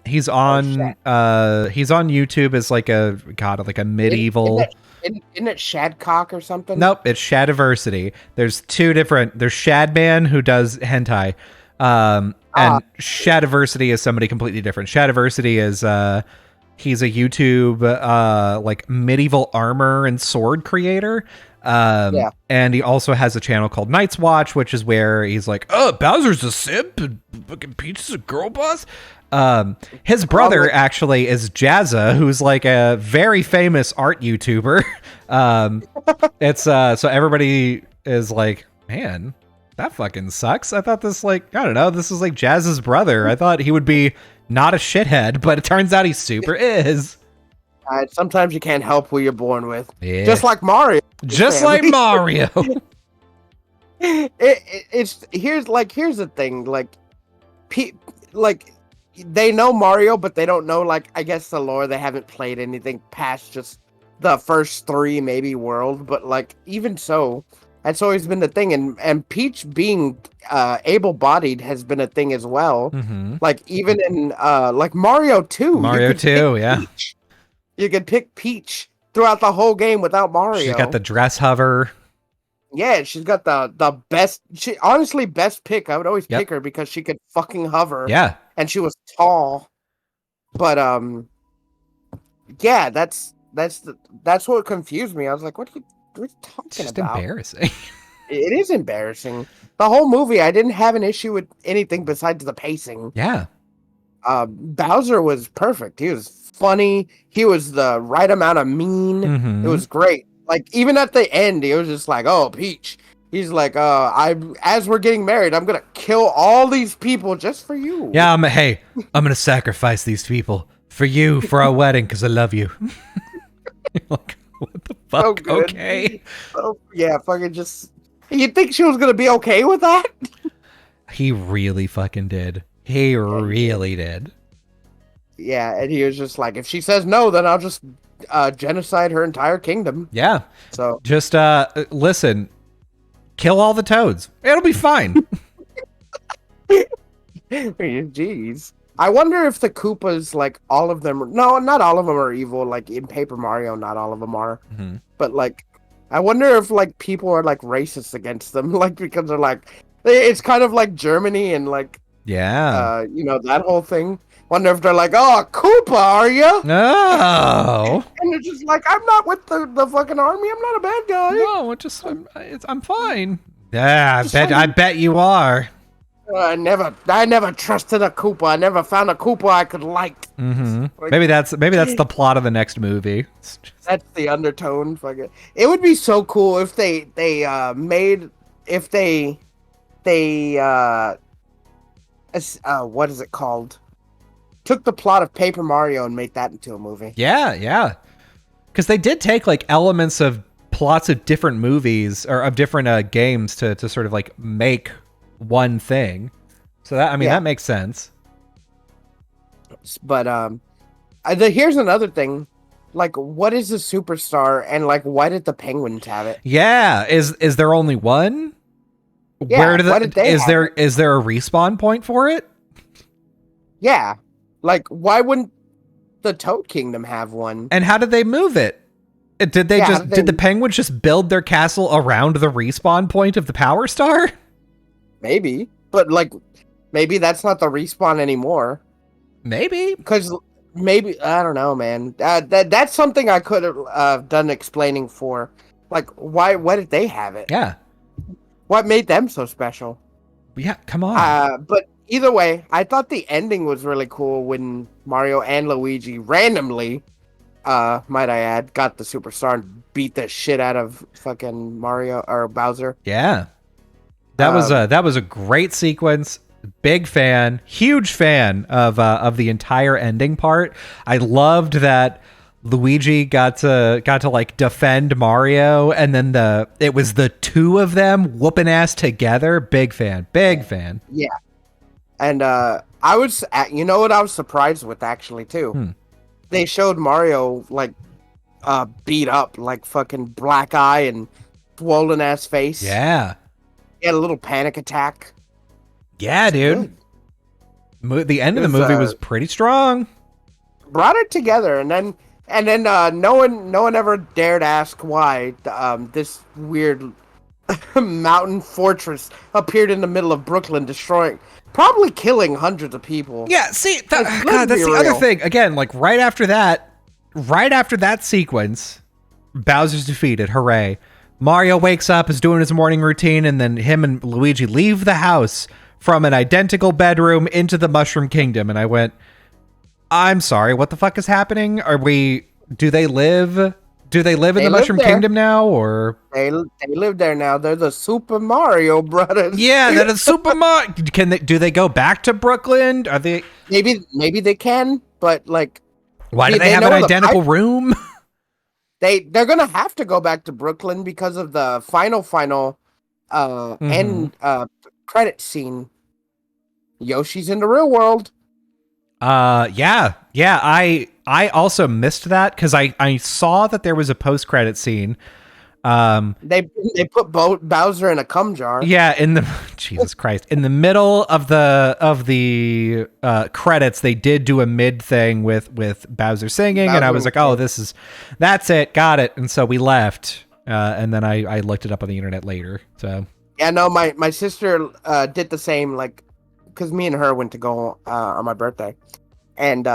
He's on YouTube as like a medieval. Isn't it Shadcock or something? Nope, it's Shadiversity. There's two different. There's Shadman who does hentai, and Shadiversity is somebody completely different. Shadiversity is he's a YouTube like medieval armor and sword creator. And he also has a channel called Night's Watch, which is where he's like, oh, Bowser's a simp and fucking Peach is a girl boss. His brother actually is Jazza, who's like a very famous art YouTuber. It's so everybody is like, man, that fucking sucks. I thought this, like, I don't know, this is like Jazza's brother. I thought he would be not a shithead, but it turns out he super is. Sometimes you can't help who you're born with. Yeah. Just like Mario. Just like Mario. Here's the thing, like they know Mario, but they don't know, like, I guess the lore. They haven't played anything past just the first 3 maybe world, but like even so, that's always been the thing. And Peach being able-bodied has been a thing as well. Mm-hmm. Like even in like Mario 2. Mario 2, yeah. Peach. You could pick Peach throughout the whole game without Mario. She's got the dress hover. Yeah, she's got the best. She honestly best pick. I would always pick her because she could fucking hover. Yeah, and she was tall. But yeah, that's what confused me. I was like, what are you talking it's just about? Embarrassing. It is embarrassing. The whole movie, I didn't have an issue with anything besides the pacing. Yeah. Bowser was perfect. He was funny. He was the right amount of mean. Mm-hmm. It was great. Like, even at the end, he was just like, oh, Peach. He's like, as we're getting married, I'm going to kill all these people just for you. Yeah, I'm going to sacrifice these people for you, for our wedding, because I love you. Like, what the fuck? So okay. Oh, yeah, fucking just... You'd think she was going to be okay with that? He really fucking did. He really did. Yeah, and he was just like, if she says no, then I'll just genocide her entire kingdom. Yeah. So just listen, kill all the toads. It'll be fine. Jeez. I wonder if the Koopas, like, all of them... No, not all of them are evil. Like, in Paper Mario, not all of them are. Mm-hmm. But, like, I wonder if, like, people are, like, racist against them. Like, because they're, like... It's kind of like Germany and, like... Yeah. You know, that whole thing. Wonder if they're like, oh, Koopa, are you? No. And they're just like, I'm not with the fucking army. I'm not a bad guy. No, I'm fine. Yeah, I bet you are. I never trusted a Koopa. I never found a Koopa I could like. Mm-hmm. Like, maybe that's the plot of the next movie. That's the undertone. Fucking, it would be so cool if what is it called? Took the plot of Paper Mario and made that into a movie. Yeah. Because they did take like elements of plots of different movies or of different games to sort of like make one thing. So that makes sense. But here's another thing. Like, what is a superstar, and like, why did the Penguins have it? Yeah, is there only one? Yeah, is there a respawn point for it? Yeah, like, why wouldn't the Toad Kingdom have one? And how did they move it? Did the Penguins just build their castle around the respawn point of the Power Star? Maybe, but like, maybe that's not the respawn anymore. Maybe because maybe I don't know, man. That's something I could have done explaining for. Like, why did they have it? Yeah, what made them so special? Yeah, come on. But either way, I thought the ending was really cool when Mario and Luigi randomly, might I add, got the superstar and beat the shit out of fucking Mario or Bowser. Yeah, that was a great sequence. Big fan, huge fan of the entire ending part. I loved that Luigi got to like defend Mario, and then it was the two of them whooping ass together. Big fan. Yeah, and I was, you know what I was surprised with actually too. They showed Mario like beat up, like fucking black eye and swollen ass face. Yeah, he had a little panic attack. Yeah, dude. The end of the movie was pretty strong. Brought it together, and then no one ever dared ask why this weird mountain fortress appeared in the middle of Brooklyn, probably killing hundreds of people. Yeah, see, that's the other thing. Again, like right after that sequence, Bowser's defeated. Hooray! Mario wakes up, is doing his morning routine, and then him and Luigi leave the house from an identical bedroom into the Mushroom Kingdom. And I went, I'm sorry, what the fuck is happening? Do they live in the Mushroom Kingdom now, or? They live there now. They're the Super Mario Brothers. Yeah, they're the Super Mario. Do they go back to Brooklyn? Are they? Maybe they can, but like. Why do they have an identical room? They're gonna have to go back to Brooklyn because of the final end credit scene. Yoshi's in the real world. Yeah. I also missed that because I saw that there was a post-credit scene. They put Bowser in a cum jar. Yeah, Jesus Christ, in the middle of the credits, they did do a mid thing with Bowser singing, and I was like, oh, that's it, got it. And so we left, and then I looked it up on the internet later. So yeah, no, my sister did the same, like, because me and her went to go on my birthday, and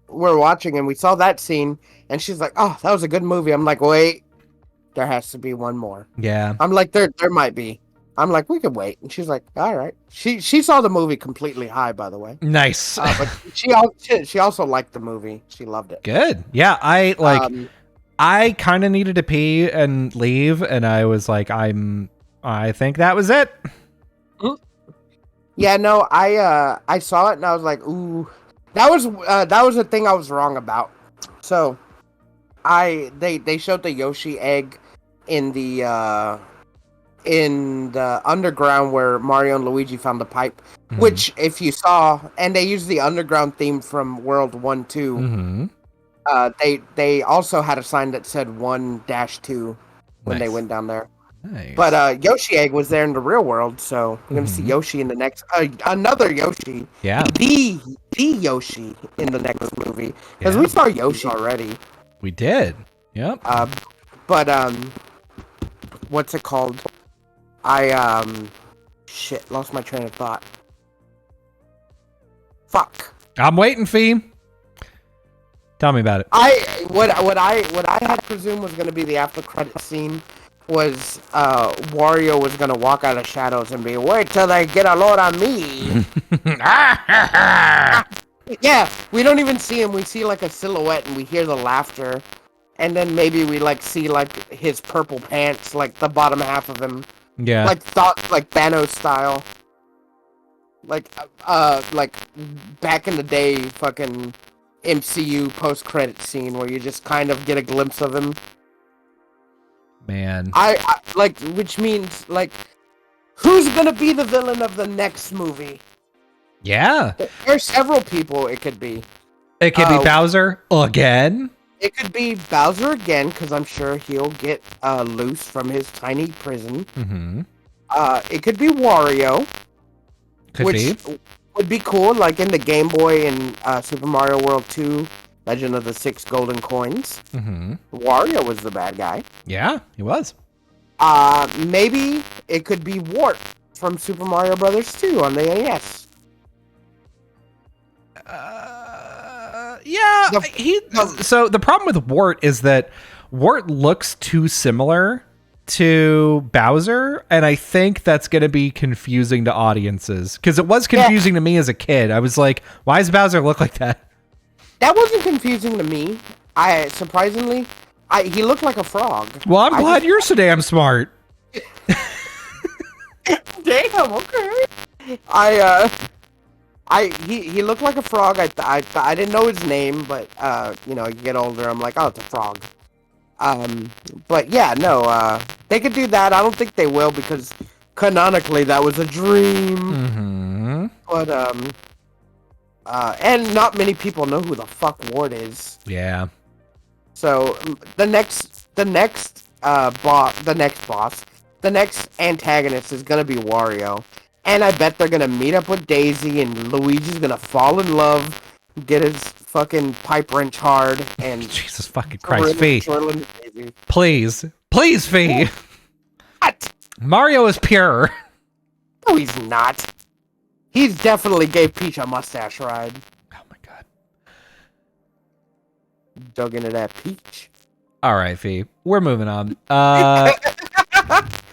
we're watching and we saw that scene, and she's like, oh, that was a good movie. I'm like, wait, there has to be one more. Yeah. I'm like, there might be. I'm like, we could wait. And she's like, all right. She saw the movie completely high, by the way. Nice. But she also liked the movie. She loved it. Good. Yeah, I kind of needed to pee and leave, and I was like, I think that was it. Yeah, no, I saw it and I was like, ooh, that was the thing I was wrong about. So, they showed the Yoshi egg in the underground where Mario and Luigi found the pipe, which if you saw, and they used the underground theme from World 1-2. They also had a sign that said 1-2 when they went down there. Nice. But Yoshi egg was there in the real world, so we're gonna see Yoshi in the next another Yoshi. Yeah. The Yoshi in the next movie, because we saw Yoshi already. We did. Yep. But what's it called? Shit, lost my train of thought. Fuck. I'm waiting, Fee. Tell me about it. What I had presumed was gonna be the after credit scene. Wario was gonna walk out of shadows and be, wait till they get a load on me. Yeah, we don't even see him. We see like a silhouette and we hear the laughter. And then maybe we like see like his purple pants, like the bottom half of him. Yeah. Like Thanos style. Like back in the day, fucking MCU post-credit scene where you just kind of get a glimpse of him. Man. I like, which means like, who's gonna be the villain of the next movie? Yeah. There's several people it could be. It could be Bowser again. It could be Bowser again, because I'm sure he'll get loose from his tiny prison. Mm-hmm. It could be Wario. Which would be cool, like in the Game Boy and Super Mario World 2, Legend of the Six Golden Coins. Mm-hmm. Wario was the bad guy. Yeah, he was. Maybe it could be Wart from Super Mario Brothers 2 on the NES. Yeah, so the problem with Wart is that Wart looks too similar to Bowser, and I think that's going to be confusing to audiences, because it was confusing to me as a kid. I was like, why does Bowser look like that? That wasn't confusing to me. Surprisingly, he looked like a frog. Well, I'm glad you're so damn smart. Damn, okay. He looked like a frog. I didn't know his name, but you get older, I'm like, oh, it's a frog. But yeah, no, they could do that. I don't think they will, because canonically that was a dream. Mm-hmm. But and not many people know who the fuck Ward is. Yeah. So the next antagonist is gonna be Wario, and I bet they're gonna meet up with Daisy, and Luigi's gonna fall in love, get his fucking pipe wrench hard, and Jesus fucking Christ, Fee. Please, Fee. What? Mario is pure. No, he's not. He's definitely gave Peach a mustache ride. Oh my god. Dug into that Peach. All right, Fee. We're moving on.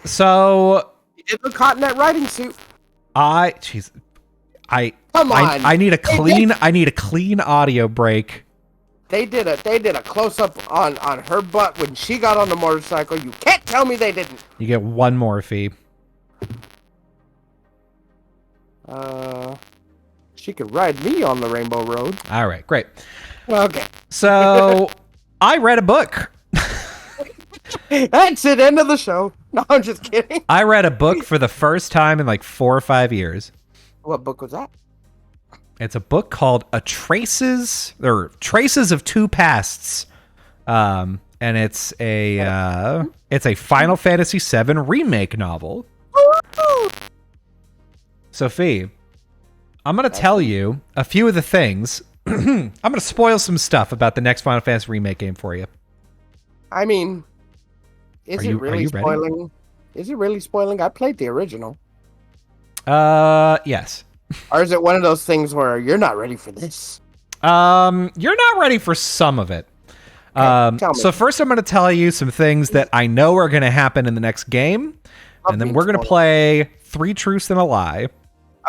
So he look hot in that riding suit. Come on. I need a clean audio break. They did a close up on her butt when she got on the motorcycle. You can't tell me they didn't. You get one more, Fee. She could ride me on the Rainbow Road. All right, great. Okay. So I read a book. That's it. End of the show. No, I'm just kidding. I read a book for the first time in like 4 or 5 years. What book was that? It's a book called Traces of Two Pasts. And it's a Final Fantasy VII remake novel. Sophie, I'm going to tell you a few of the things. I'm going to spoil some stuff about the next Final Fantasy remake game for you. I mean, is it really spoiling? Is it really spoiling? I played the original. Yes. Or is it one of those things where you're not ready for this? You're not ready for some of it. So first I'm going to tell you some things that I know are going to happen in the next game. And then we're going to play 3 Truths and a Lie.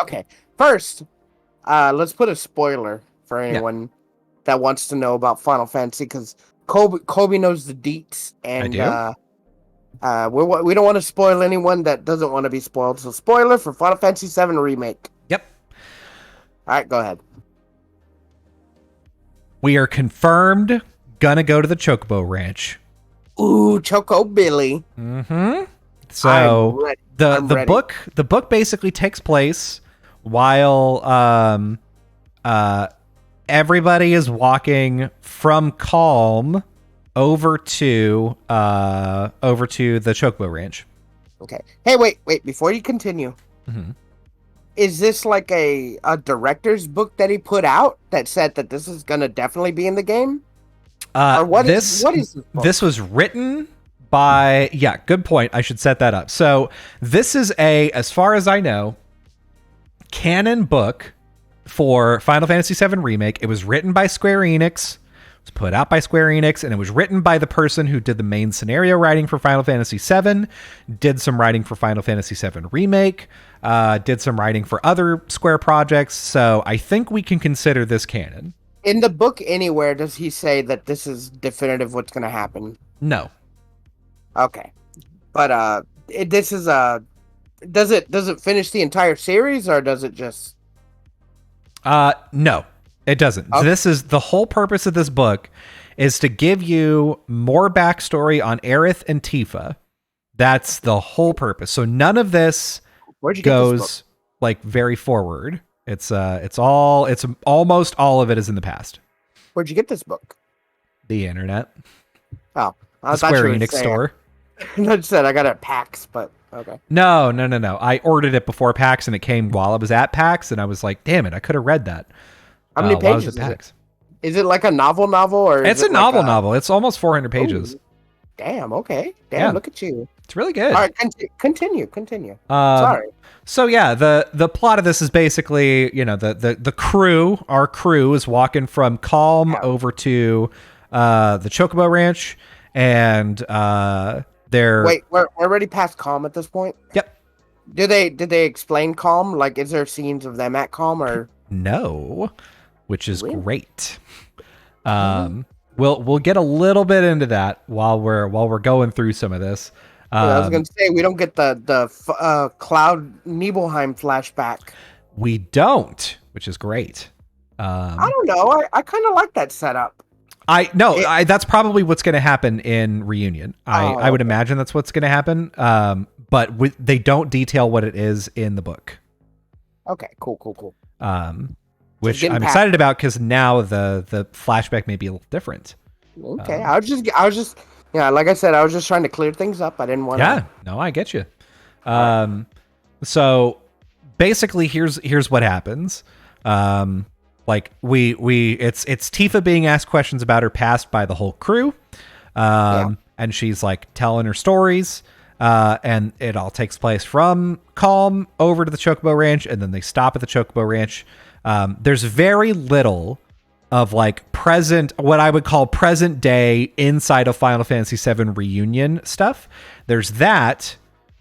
Okay. First, let's put a spoiler for anyone that wants to know about Final Fantasy, because Kobe knows the deets, and I do. We don't want to spoil anyone that doesn't want to be spoiled. So spoiler for Final Fantasy VII Remake. Yep. All right, go ahead. We are confirmed gonna go to the Chocobo Ranch. Ooh, Choco Billy. Mm-hmm. So the book basically takes place while everybody is walking from Calm over to the Chocobo Ranch. Okay. Hey, wait! Before you continue, is this like a director's book that he put out that said that this is gonna definitely be in the game? Or what is this book? This was written by good point. I should set that up. So this is as far as I know, canon book for Final Fantasy VII Remake. It was written by Square Enix was put out by Square Enix, and it was written by the person who did the main scenario writing for Final Fantasy VII, did some writing for Final Fantasy VII Remake, did some writing for other Square projects. So I think we can consider this canon. In the book anywhere, does he say that this is definitive what's going to happen? No. Okay. But this is does it finish the entire series, or does it just no, it doesn't. Okay. This is the whole purpose of this book, is to give you more backstory on Aerith and Tifa. That's the whole purpose. So none of this goes like very forward. It's almost all of it is in the past. Where'd you get this book? The internet. Oh, the Square Enix store. I said I got it at PAX, but okay. No. I ordered it before PAX, and it came while I was at PAX, and I was like, damn it, I could have read that. How many pages is it? Is it like a novel, or it's a novel? It's almost 400 pages. Ooh. Damn. Okay. Damn. Look at you. It's really good. All right. Continue. Sorry. So yeah, the plot of this is basically, our crew is walking from Calm over to the Chocobo Ranch, and they're... Wait, we're already past Calm at this point? Yep. Did they explain Calm? Like, is there scenes of them at Calm, or... No, which is great. We'll get a little bit into that while we're going through some of this. I was going to say, we don't get the Cloud Nibelheim flashback. We don't, which is great. I don't know. I kind of like that setup. That's probably what's going to happen in Reunion. I would imagine that's what's going to happen. But they don't detail what it is in the book. Okay, cool. Which I'm excited about, because now the flashback may be a little different. Okay, I was just like I said, I was just trying to clear things up. I didn't want to. Yeah, no, I get you. So basically, here's what happens. Like it's Tifa being asked questions about her past by the whole crew, and she's like telling her stories. And it all takes place from Calm over to the Chocobo Ranch, and then they stop at the Chocobo Ranch. There's very little of like what I would call present day inside of Final Fantasy VII Reunion stuff. There's that.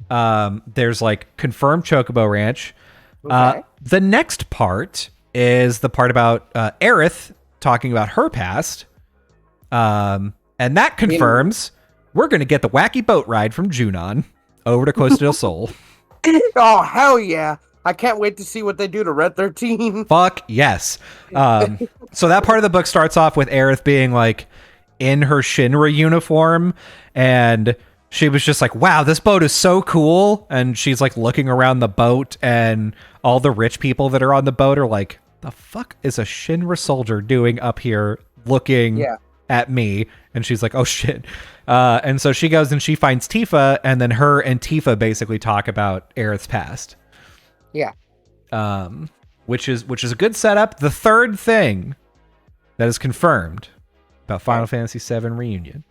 There's like confirmed Chocobo Ranch. Okay. The next part is the part about Aerith talking about her past. And that confirms we're going to get the wacky boat ride from Junon over to Costa del Sol. Oh, hell yeah. I can't wait to see what they do to Red 13. Fuck yes. So that part of the book starts off with Aerith being like in her Shinra uniform, and she was just like, wow, this boat is so cool. And she's like looking around the boat, and all the rich people that are on the boat are like, the fuck is a Shinra soldier doing up here looking at me? And she's like, oh shit. And so she goes and she finds Tifa, and then her and Tifa basically talk about Aerith's past. Yeah. Which is a good setup. The third thing that is confirmed about Final Fantasy VII Reunion.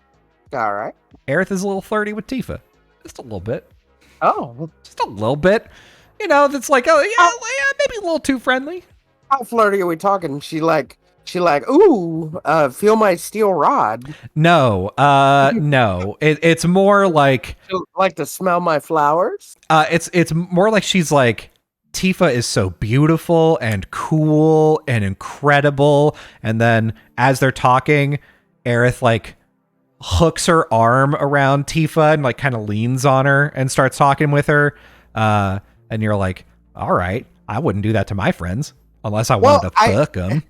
All right. Aerith is a little flirty with Tifa. Just a little bit. Oh. Just a little bit. That's like, maybe a little too friendly. How flirty are we talking? She like, ooh, feel my steel rod. No, no. It's more like... She'll like to smell my flowers? It's more like she's like, Tifa is so beautiful and cool and incredible. And then as they're talking, Aerith like hooks her arm around Tifa and like kind of leans on her and starts talking with her. And you're like, all right, I wouldn't do that to my friends unless I wanted to fuck them.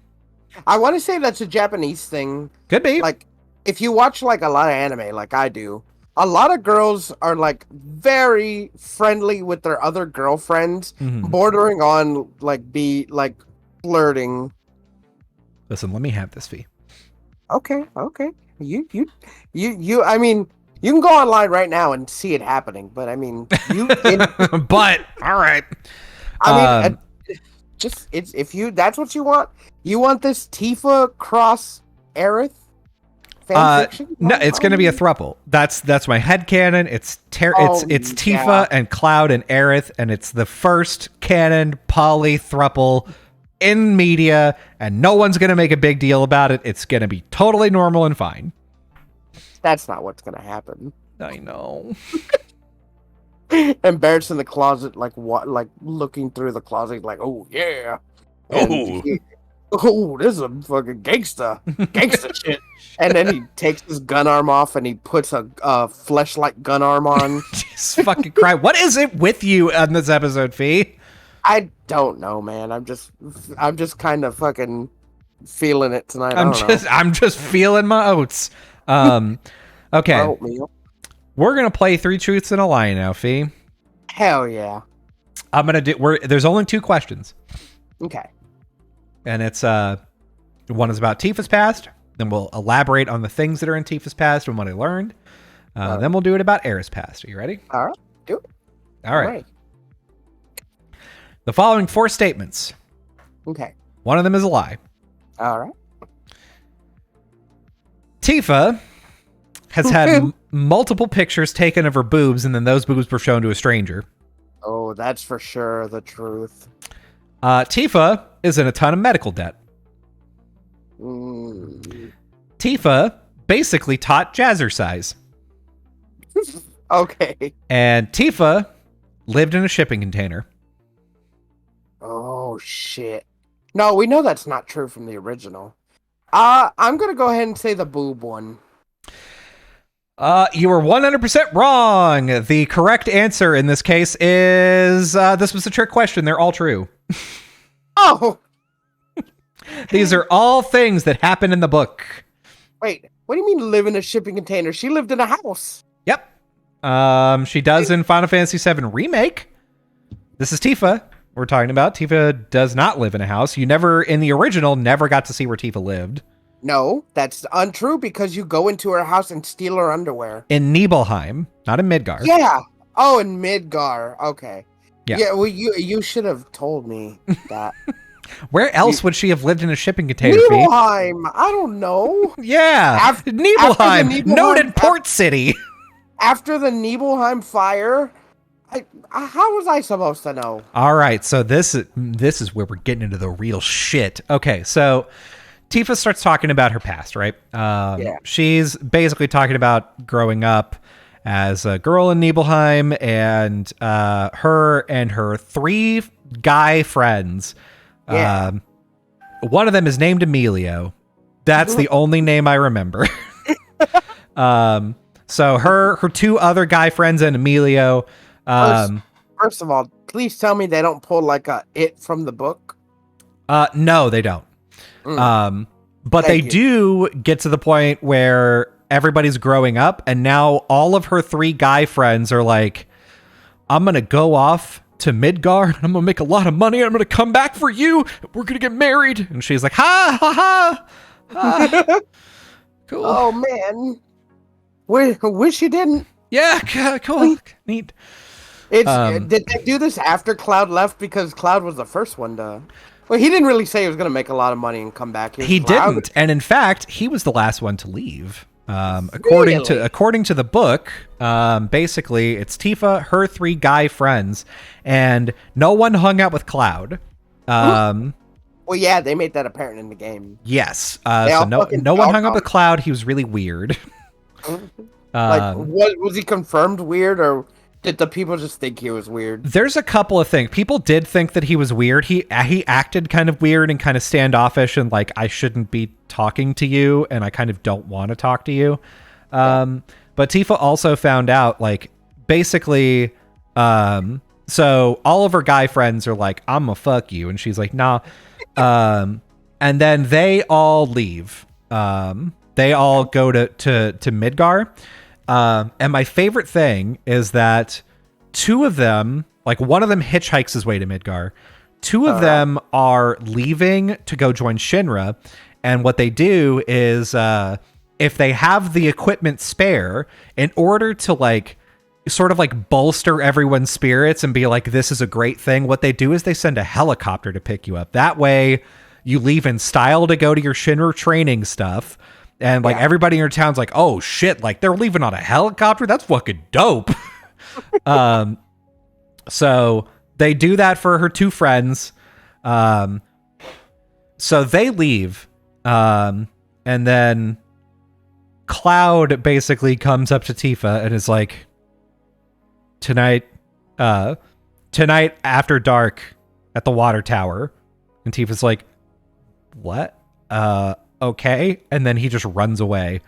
I want to say that's a Japanese thing. Could be. Like, if you watch like a lot of anime, like I do, a lot of girls are like very friendly with their other girlfriends, bordering on like flirting. Listen, let me have this fee. Okay. You. I mean, you can go online right now and see it happening, but I mean, but all right. I mean, if you that's what you want this Tifa cross Aerith. No, it's going to be a throuple. That's my headcanon. It's Tifa and Cloud and Aerith, and it's the first canon poly throuple in media, and no one's going to make a big deal about it. It's going to be totally normal and fine. That's not what's going to happen. I know. And Barrett's in the closet, like what? Like looking through the closet, like, oh yeah, oh, this is a fucking gangsta shit. And then he takes his gun arm off and he puts a fleshlight gun arm on. Just fucking cry. What is it with you on this episode, Fee? I don't know, man. I'm just kind of fucking feeling it tonight. I'm just feeling my oats. Okay. Oatmeal. We're gonna play 3 Truths and a Lie now, Fee. Hell yeah. I'm gonna do. There's only 2 questions. Okay. And it's one is about Tifa's past. Then we'll elaborate on the things that are in Tifa's past and what I learned. Then we'll do it about Aerith's past. Are you ready? All right. Do it. All right. The following 4 statements. Okay. One of them is a lie. All right. Tifa has had multiple pictures taken of her boobs, and then those boobs were shown to a stranger. Oh, that's for sure the truth. Tifa is in a ton of medical debt. Tifa basically taught jazzercise. Okay. And Tifa lived in a shipping container. Oh, shit. No, we know that's not true from the original. I'm going to go ahead and say the boob one. You were 100% wrong. The correct answer in this case is this was a trick question. They're all true. Oh! These are all things that happen in the book. Wait, what do you mean live in a shipping container? She lived in a house. Yep. She does in Final Fantasy VII Remake. This is Tifa we're talking about. Tifa does not live in a house. You never, in the original, never got to see where Tifa lived. No, that's untrue because you go into her house and steal her underwear. In Nibelheim, not in Midgar. Yeah. Oh, in Midgar. Okay. Yeah. Well, you should have told me that. Where else would she have lived in a shipping container? Nibelheim. I don't know. Yeah. Nibelheim, noted port city. After the Nibelheim fire, how was I supposed to know? All right, so this is where we're getting into the real shit. Okay, so Tifa starts talking about her past, right? Yeah. She's basically talking about growing up as a girl in Nibelheim, and her and her 3 guy friends. Yeah. One of them is named Emilio. That's the only name I remember. So her 2 other guy friends and Emilio. First of all, please tell me they don't pull like a It from the book. No, they don't. But they do get to the point where everybody's growing up, and now all of her 3 guy friends are like, I'm going to go off to Midgar, and I'm going to make a lot of money, and I'm going to come back for you. We're going to get married. And she's like, ha, ha, ha. Cool. Oh, man. Wish you didn't. Yeah, cool. Neat. Did they do this after Cloud left? Because Cloud was the first one to... Well, he didn't really say he was going to make a lot of money and come back. He didn't. And in fact, he was the last one to leave. According to the book, basically it's Tifa, her 3 guy friends, and no one hung out with Cloud. Well, yeah, they made that apparent in the game. Yes. So no one hung out with Cloud. He was really weird. Was he confirmed weird, or did the people just think he was weird? There's a couple of things. People did think that he was weird. He acted kind of weird and kind of standoffish and like, I shouldn't be talking to you, and I kind of don't want to talk to you. But Tifa also found out, like, basically, so all of her guy friends are like, I'm gonna fuck you, and she's like, nah. And then they all leave. They all go to Midgar. And my favorite thing is that 2 of them, like one of them hitchhikes his way to Midgar. 2 of them are leaving to go join Shinra. And what they do is, if they have the equipment spare, in order to like, sort of like bolster everyone's spirits and be like, this is a great thing, what they do is they send a helicopter to pick you up. That way you leave in style to go to your Shinra training stuff. And like everybody in your town's like, oh shit, like they're leaving on a helicopter? That's fucking dope. So they do that for her 2 friends. So they leave, and then Cloud basically comes up to Tifa and is like, tonight after dark at the water tower. And Tifa's like, what? Okay. And then he just runs away.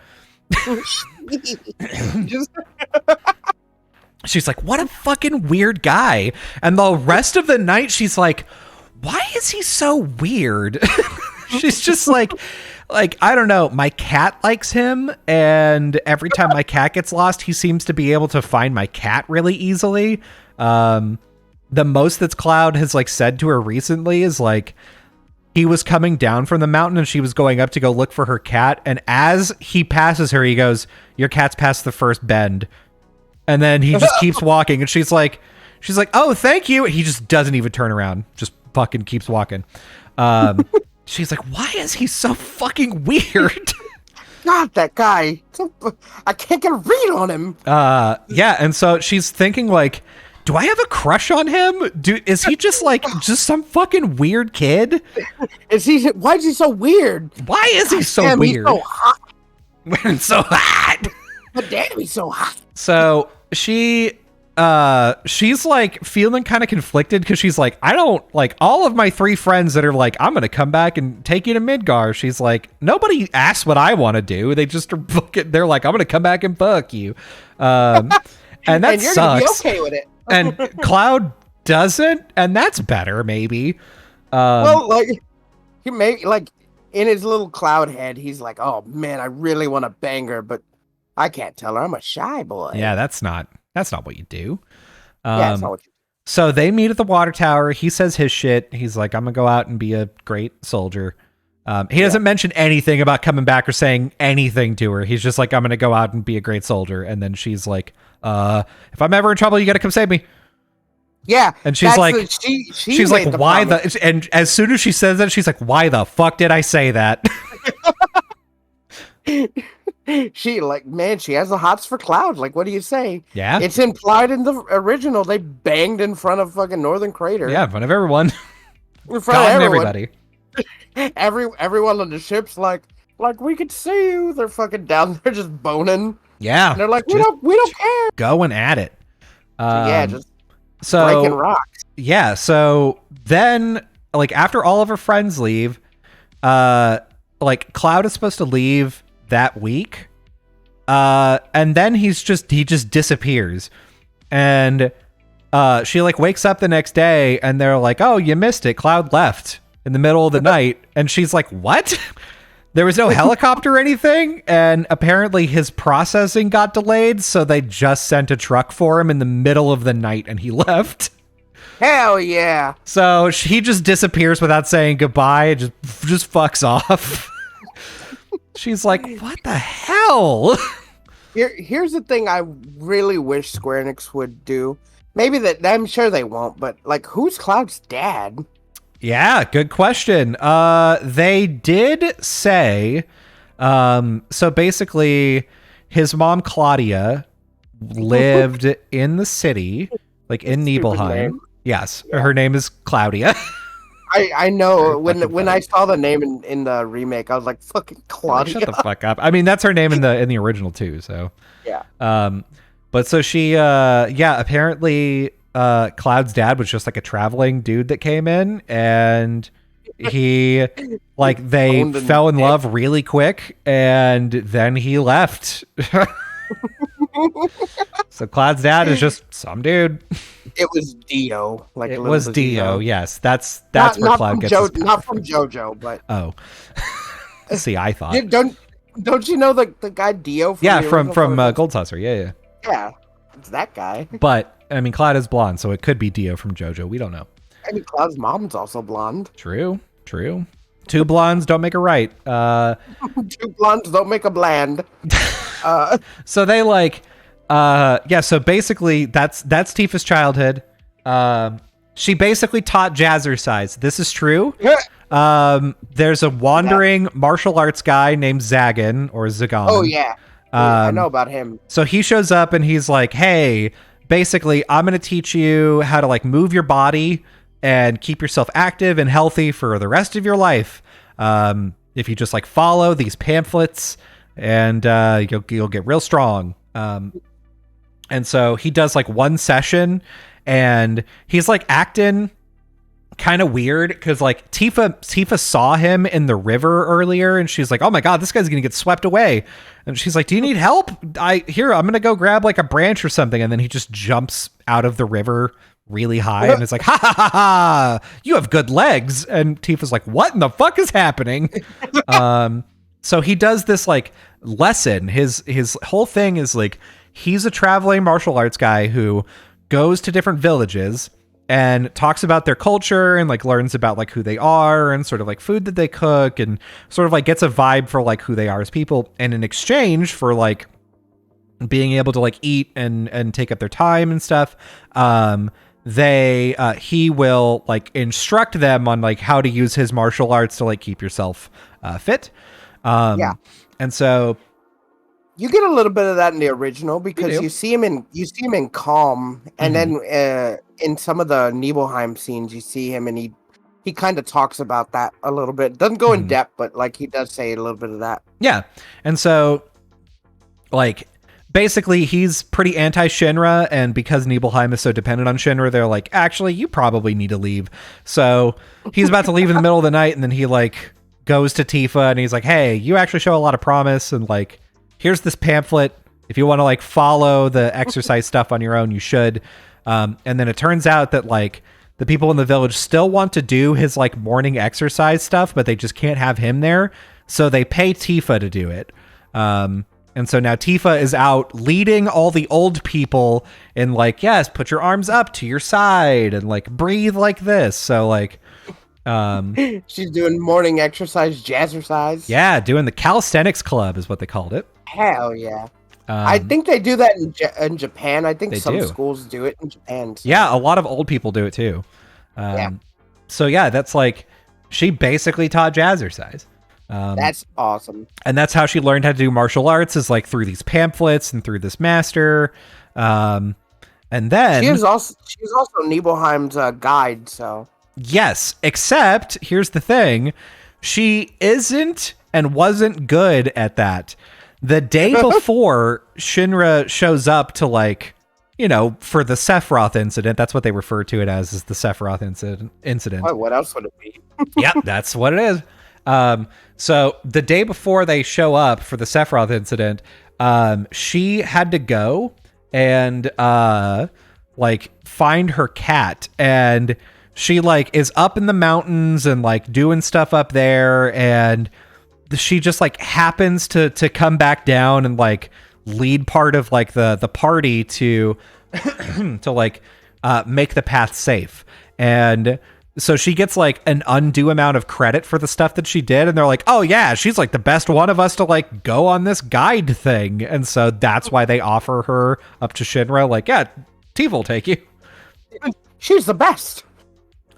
She's like, what a fucking weird guy. And the rest of the night, she's like, why is he so weird? She's just like, I don't know. My cat likes him. And every time my cat gets lost, he seems to be able to find my cat really easily. The most that Cloud has like said to her recently is like, he was coming down from the mountain and she was going up to go look for her cat. And as he passes her, he goes, your cat's past the first bend. And then he just keeps walking. And she's like, oh, thank you. And he just doesn't even turn around. Just fucking keeps walking. She's like, why is he so fucking weird? God, that guy. I can't get a read on him. Yeah. And so she's thinking like, do I have a crush on him? Is he just like some fucking weird kid? Why is he so weird? Why is he so weird? He's so hot. So hot. But damn, he's so hot. So she's like feeling kind of conflicted because she's like, I don't like all of my 3 friends that are like, I'm gonna come back and take you to Midgar. She's like, nobody asks what I want to do. They just they're like, I'm gonna come back and fuck you. And that and you're sucks. Gonna be okay with it. And Cloud doesn't, and that's better, maybe. Well, like he may like in his little cloud head, he's like, "Oh man, I really want to bang her, but I can't tell her. I'm a shy boy." Yeah, that's not what you do. Yeah, that's not what you do. So they meet at the water tower. He says his shit. He's like, "I'm gonna go out and be a great soldier." He doesn't mention anything about coming back or saying anything to her. He's just like, I'm going to go out and be a great soldier. And then she's like, if I'm ever in trouble, you got to come save me. Yeah. And she's like, she's like, why promise. And as soon as she says that, she's like, why the fuck did I say that? She like, man, she has the hots for Cloud. Like, what do you say? Yeah. It's implied in the original. They banged in front of fucking Northern Crater. Yeah, in front of everyone. In front of everybody. Everyone on the ship's like we could see you. They're fucking down there just boning. Yeah. And they're like, we don't care. Going at it. Just breaking rocks. Yeah, so then like after all of her friends leave, like Cloud is supposed to leave that week. And then he just disappears. And she like wakes up the next day and they're like, "Oh, you missed it. Cloud left in the middle of the night." And she's like, "What?" There was no helicopter or anything, and apparently his processing got delayed, so they just sent a truck for him in the middle of the night and he left. Hell yeah. So he just disappears without saying goodbye and just fucks off. She's like, what the hell? Here's the thing I really wish Square Enix would do. Maybe that I'm sure they won't, but like, who's Cloud's dad? Yeah, good question. They did say, so basically his mom, Claudia, lived in the city, like in Nibelheim. Yes, yeah. Her name is Claudia. I know. When I saw the name in the remake, I was like, fucking Claudia. Shut the fuck up. I mean, that's her name in the original too, so. Yeah. But so she, apparently... Cloud's dad was just like a traveling dude that came in, and he like they fell in love really quick, and then he left. So Cloud's dad is just some dude. It was Dio. Like it was Dio. Yes, that's where Cloud gets his power. Not from JoJo, but See, I thought don't you know the guy Dio? From Gold Saucer. Yeah. It's that guy. But I mean, Cloud is blonde, so it could be Dio from JoJo. We don't know. I mean, Cloud's mom's also blonde. True. Two blondes don't make a right. Two blondes don't make a bland. So they like, so basically that's Tifa's childhood. She basically taught jazzercise. This is true. There's a wandering martial arts guy named Zagan or Zagan. Oh yeah. I know about him. So he shows up and he's like, hey, basically, I'm going to teach you how to like move your body and keep yourself active and healthy for the rest of your life. if you just like follow these pamphlets, and you'll get real strong. And so he does like one session, and he's like acting kind of weird because like Tifa saw him in the river earlier, and she's like, oh my god, this guy's gonna get swept away. And she's like, do you need help? I'm gonna go grab like a branch or something. And then he just jumps out of the river really high and it's like, ha ha ha ha, you have good legs. And Tifa's like, what in the fuck is happening? So he does this like lesson. His whole thing is like, he's a traveling martial arts guy who goes to different villages and talks about their culture and like learns about like who they are and sort of like food that they cook and sort of like gets a vibe for like who they are as people. And in exchange for like being able to like eat and take up their time and stuff, he will like instruct them on like how to use his martial arts to like keep yourself fit. And so you get a little bit of that in the original because you see him in Calm, and then in some of the Nibelheim scenes you see him and he kind of talks about that a little bit. Doesn't go in depth, but like he does say a little bit of that. Yeah. And so like basically he's pretty anti-Shinra, and because Nibelheim is so dependent on Shinra, they're like, actually, you probably need to leave. So he's about to leave in the middle of the night, and then he like goes to Tifa and he's like, hey, you actually show a lot of promise, and like, here's this pamphlet. If you want to like follow the exercise stuff on your own, you should. And then it turns out that like the people in the village still want to do his like morning exercise stuff, but they just can't have him there. So they pay Tifa to do it. And so now Tifa is out leading all the old people in like, yes, put your arms up to your side and like breathe like this. So like, she's doing morning exercise, jazzercise. Yeah, doing the calisthenics club is what they called it. Hell yeah. I think they do that in Japan. I think some schools do it in Japan. So. Yeah, a lot of old people do it too. So yeah, that's like, she basically taught jazzercise. That's awesome. And that's how she learned how to do martial arts, is like through these pamphlets and through this master. And then she was also Nibelheim's guide. So yes, except here's the thing: she isn't and wasn't good at that. The day before Shinra shows up to like, you know, for the Sephiroth incident, that's what they refer to it as, is the Sephiroth incident. Oh, what else would it be? Yeah, that's what it is. So the day before they show up for the Sephiroth incident, she had to go and like find her cat, and she like is up in the mountains and like doing stuff up there, and she just like happens to come back down and like lead part of like the party to to like make the path safe. And so she gets like an undue amount of credit for the stuff that she did, and they're like, oh yeah, she's like the best one of us to like go on this guide thing. And so that's why they offer her up to Shinra, like, yeah, Tifa will take you. She's the best.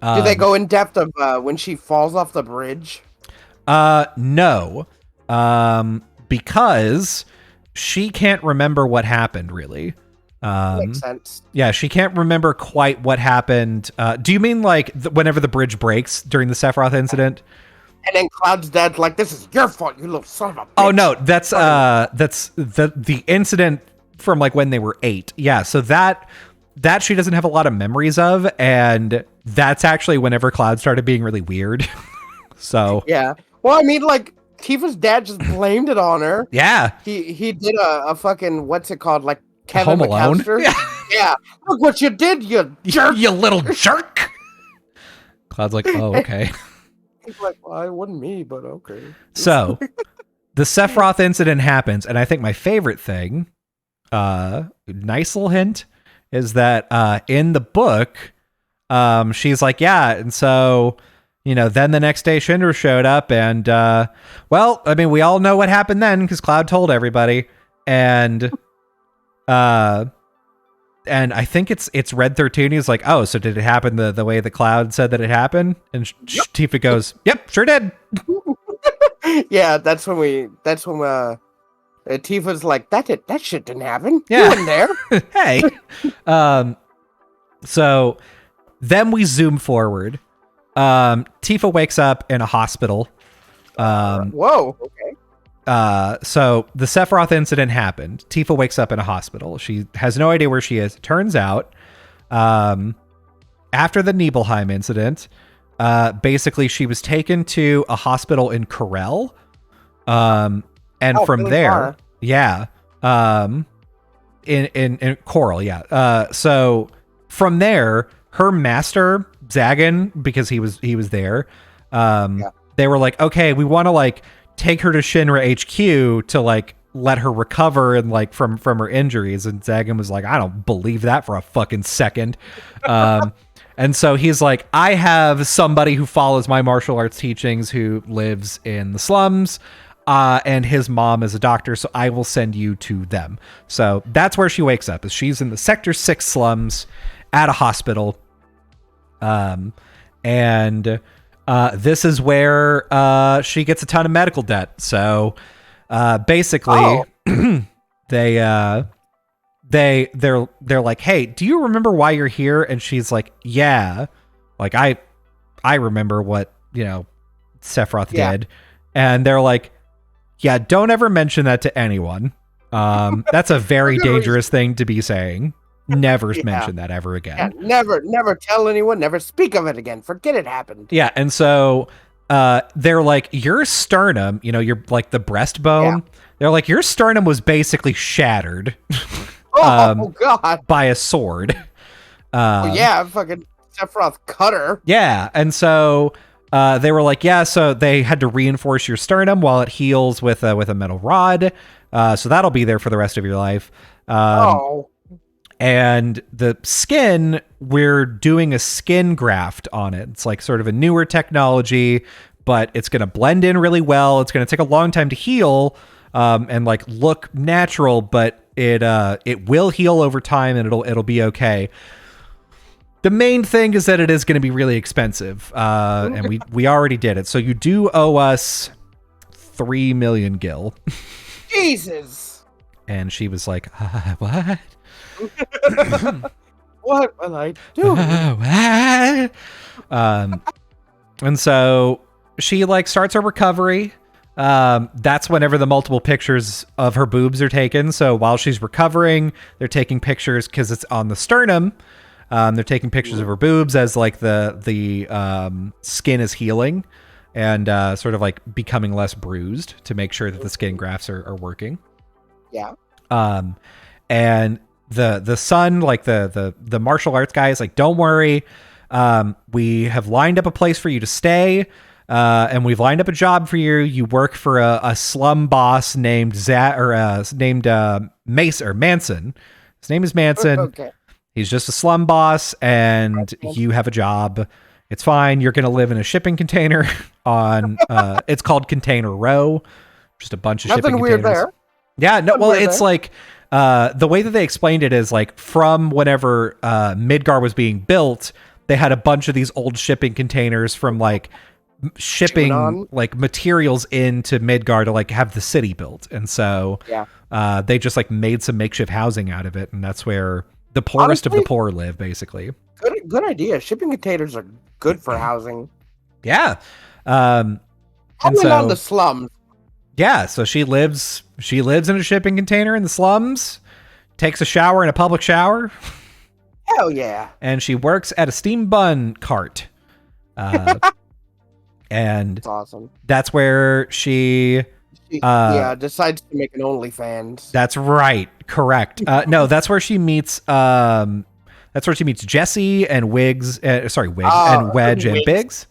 Do they go in depth of when she falls off the bridge? No. Because she can't remember what happened, really. Makes sense. Yeah, she can't remember quite what happened. Do you mean like whenever the bridge breaks during the Sephiroth incident? And then Cloud's dead, like, this is your fault, you little son of a bitch. Oh no, that's the incident from like when they were 8. Yeah, so that she doesn't have a lot of memories of, and that's actually whenever Cloud started being really weird. So yeah. Well, I mean, like, Tifa's dad just blamed it on her. Yeah. He did a fucking, what's it called, like Kevin Home Alone? McAllister? Yeah. Look what you did, you jerk. You little jerk. Cloud's like, oh, okay. He's like, well, it wasn't me, but okay. So the Sephiroth incident happens, and I think my favorite thing, nice little hint, is that in the book, she's like, yeah, and so, you know, then the next day Shinra showed up, and well, I mean, we all know what happened then because Cloud told everybody, and I think it's Red 13. He's like, oh, so did it happen the way the Cloud said that it happened? And Yep. Tifa goes, yep, sure did. Yeah, that's when Tifa's like, that shit didn't happen. Yeah. You weren't there. Hey. So then we zoom forward. Tifa wakes up in a hospital, Whoa. Okay. So the Sephiroth incident happened. Tifa wakes up in a hospital. She has no idea where she is. Turns out, after the Nibelheim incident, basically she was taken to a hospital in Corel. And from really there, far. yeah, in Coral, yeah. So from there, her master Zagan, because he was there, they were like, okay, we want to like take her to Shinra HQ to like let her recover and like from her injuries. And Zagan was like, I don't believe that for a fucking second. And so he's like, I have somebody who follows my martial arts teachings who lives in the slums. And his mom is a doctor, so I will send you to them. So that's where she wakes up, is she's in the Sector 6 slums at a hospital. And this is where she gets a ton of medical debt. So basically, they're like, hey, do you remember why you're here? And she's like, yeah, like I remember what, Sephiroth did. And they're like, yeah, don't ever mention that to anyone. That's a very dangerous thing to be saying. Never mention that ever again. Yeah, never tell anyone, never speak of it again. Forget it happened. Yeah, and so they're like, your sternum, you're like the breastbone. Yeah. They're like, your sternum was basically shattered. God. By a sword. Fucking Sephiroth cutter. Yeah, and so they were like, yeah, so they had to reinforce your sternum while it heals with a metal rod. So that'll be there for the rest of your life. And the skin, we're doing a skin graft on it. It's like sort of a newer technology, but it's going to blend in really well. It's going to take a long time to heal and like look natural, but it will heal over time and it'll be okay. The main thing is that it is going to be really expensive, and we already did it. So you do owe us 3 million gil. Jesus. And she was like, what? What will I do? And so she like starts her recovery. That's whenever the multiple pictures of her boobs are taken. So while she's recovering, they're taking pictures because it's on the sternum. They're taking pictures of her boobs as like the skin is healing and sort of like becoming less bruised to make sure that the skin grafts are working. Yeah. And the son, like the martial arts guy, is like, don't worry. We have lined up a place for you to stay. And we've lined up a job for you. You work for a slum boss named Manson. His name is Manson. Okay. He's just a slum boss, and you have a job. It's fine. You're going to live in a shipping container on, it's called Container Row. Just a bunch of shipping containers. Nothing weird there. Yeah, no, well, it's like, the way that they explained it is like from whenever Midgar was being built, they had a bunch of these old shipping containers from like shipping like materials into Midgar to like have the city built. And so they just like made some makeshift housing out of it. And that's where the poorest of the poor live, basically. Good idea. Shipping containers are good for housing. Yeah. And so on the slums. Yeah, so she lives in a shipping container in the slums, takes a shower in a public shower. Hell yeah. And she works at a steam bun cart. And that's awesome. That's where she decides to make an OnlyFans. That's right. Correct. No, that's where she meets Jesse and Wiggs. And Wedge and Biggs.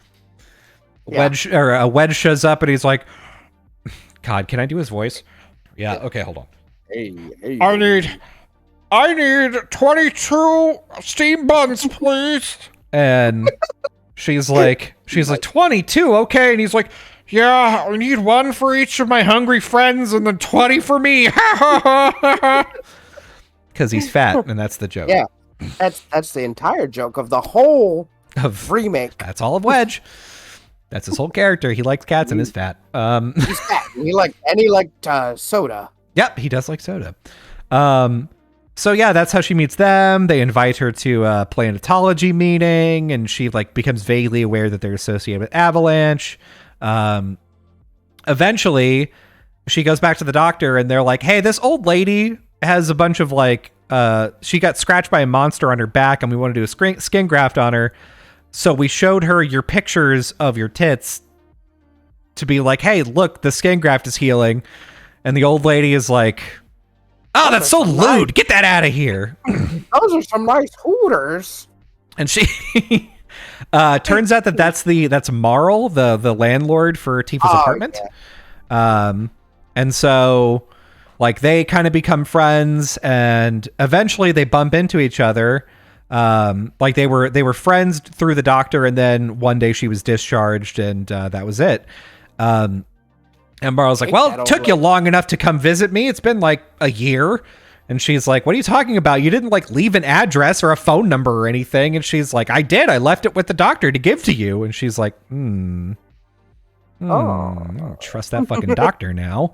Yeah. Wedge shows up and he's like, God, can I do his voice? Yeah. Okay, hold on. Hey. I need 22 steam buns, please. And she's like 22, okay. And he's like, yeah, I need one for each of my hungry friends and then 20 for me. Because he's fat, and that's the joke. Yeah, that's the entire joke of the whole remake. That's all of Wedge. That's his whole character. He likes cats and is fat. He's fat. He liked soda. Yep, he does like soda. So yeah, that's how she meets them. They invite her to a planetology meeting, and she like becomes vaguely aware that they're associated with Avalanche. eventually she goes back to the doctor and they're like, hey, this old lady has a bunch of like, she got scratched by a monster on her back and we want to do a skin graft on her. So we showed her your pictures of your tits to be like, hey, look, the skin graft is healing. And the old lady is like, oh, that's so lewd. Nice. Get that out of here. Those are some nice hooters. And she turns out that's Marl, the landlord for Tifa's apartment. Yeah. And so like they kind of become friends and eventually they bump into each other. Like they were friends through the doctor, and then one day she was discharged, and that was it. And Marl's like, well, it took you long enough to come visit me. It's been like a year. And she's like, what are you talking about? You didn't like leave an address or a phone number or anything. And she's like, I did. I left it with the doctor to give to you. And she's like, I don't trust that fucking doctor now.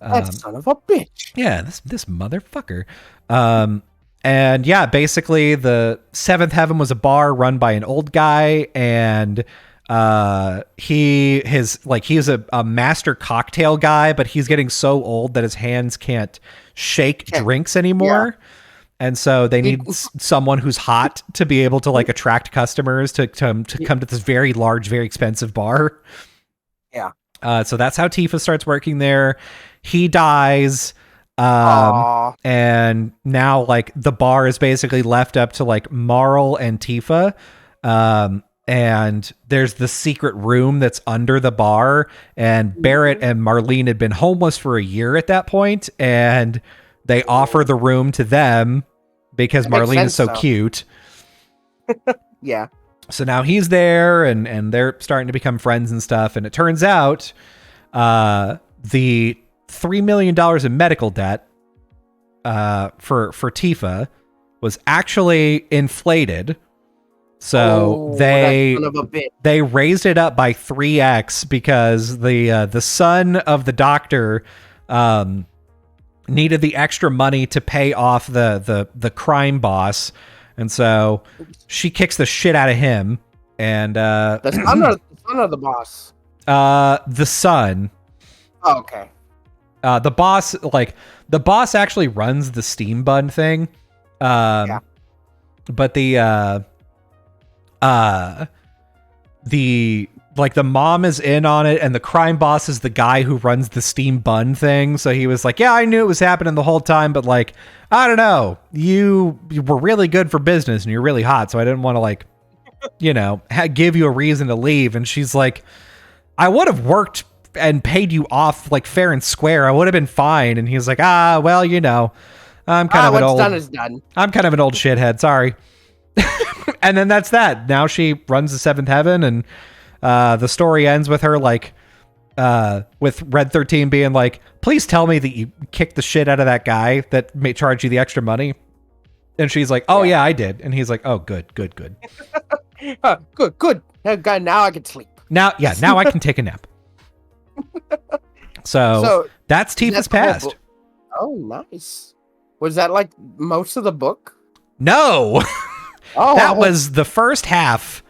That son of a bitch. Yeah, this motherfucker. And yeah, basically the Seventh Heaven was a bar run by an old guy, and he is a master cocktail guy, but he's getting so old that his hands can't shake drinks anymore. Yeah. And so they need someone who's hot to be able to like attract customers to come to this very large, very expensive bar. Yeah. So that's how Tifa starts working there. He dies. And now like the bar is basically left up to like Marl and Tifa. And there's the secret room that's under the bar, and Barrett and Marlene had been homeless for a year at that point, and they offer the room to them because Marlene is so cute. Yeah. So now he's there, and they're starting to become friends and stuff. And it turns out the $3 million in medical debt for Tifa was actually inflated. So they raised it up by 3x because the son of the doctor needed the extra money to pay off the crime boss, and so she kicks the shit out of him. And the son or the boss? The son. Oh, okay. The boss actually runs the steam bun thing. Yeah. But the mom is in on it, and the crime boss is the guy who runs the steam bun thing. So he was like, yeah, I knew it was happening the whole time, but like, I don't know, you were really good for business and you're really hot. So I didn't want to like, give you a reason to leave. And she's like, I would have worked and paid you off like fair and square. I would have been fine. And he's like, well, I'm kind of an old, what's done is done. I'm kind of an old shithead. Sorry. And then that's that. Now she runs the Seventh Heaven, and the story ends with her like, with Red 13 being like, please tell me that you kicked the shit out of that guy that may charge you the extra money. And she's like, oh yeah, I did. And he's like, oh, good. Good. Now I can sleep. Now I can take a nap. So that's Tifa's past. Oh, nice. Was that like most of the book? No. That was the first half.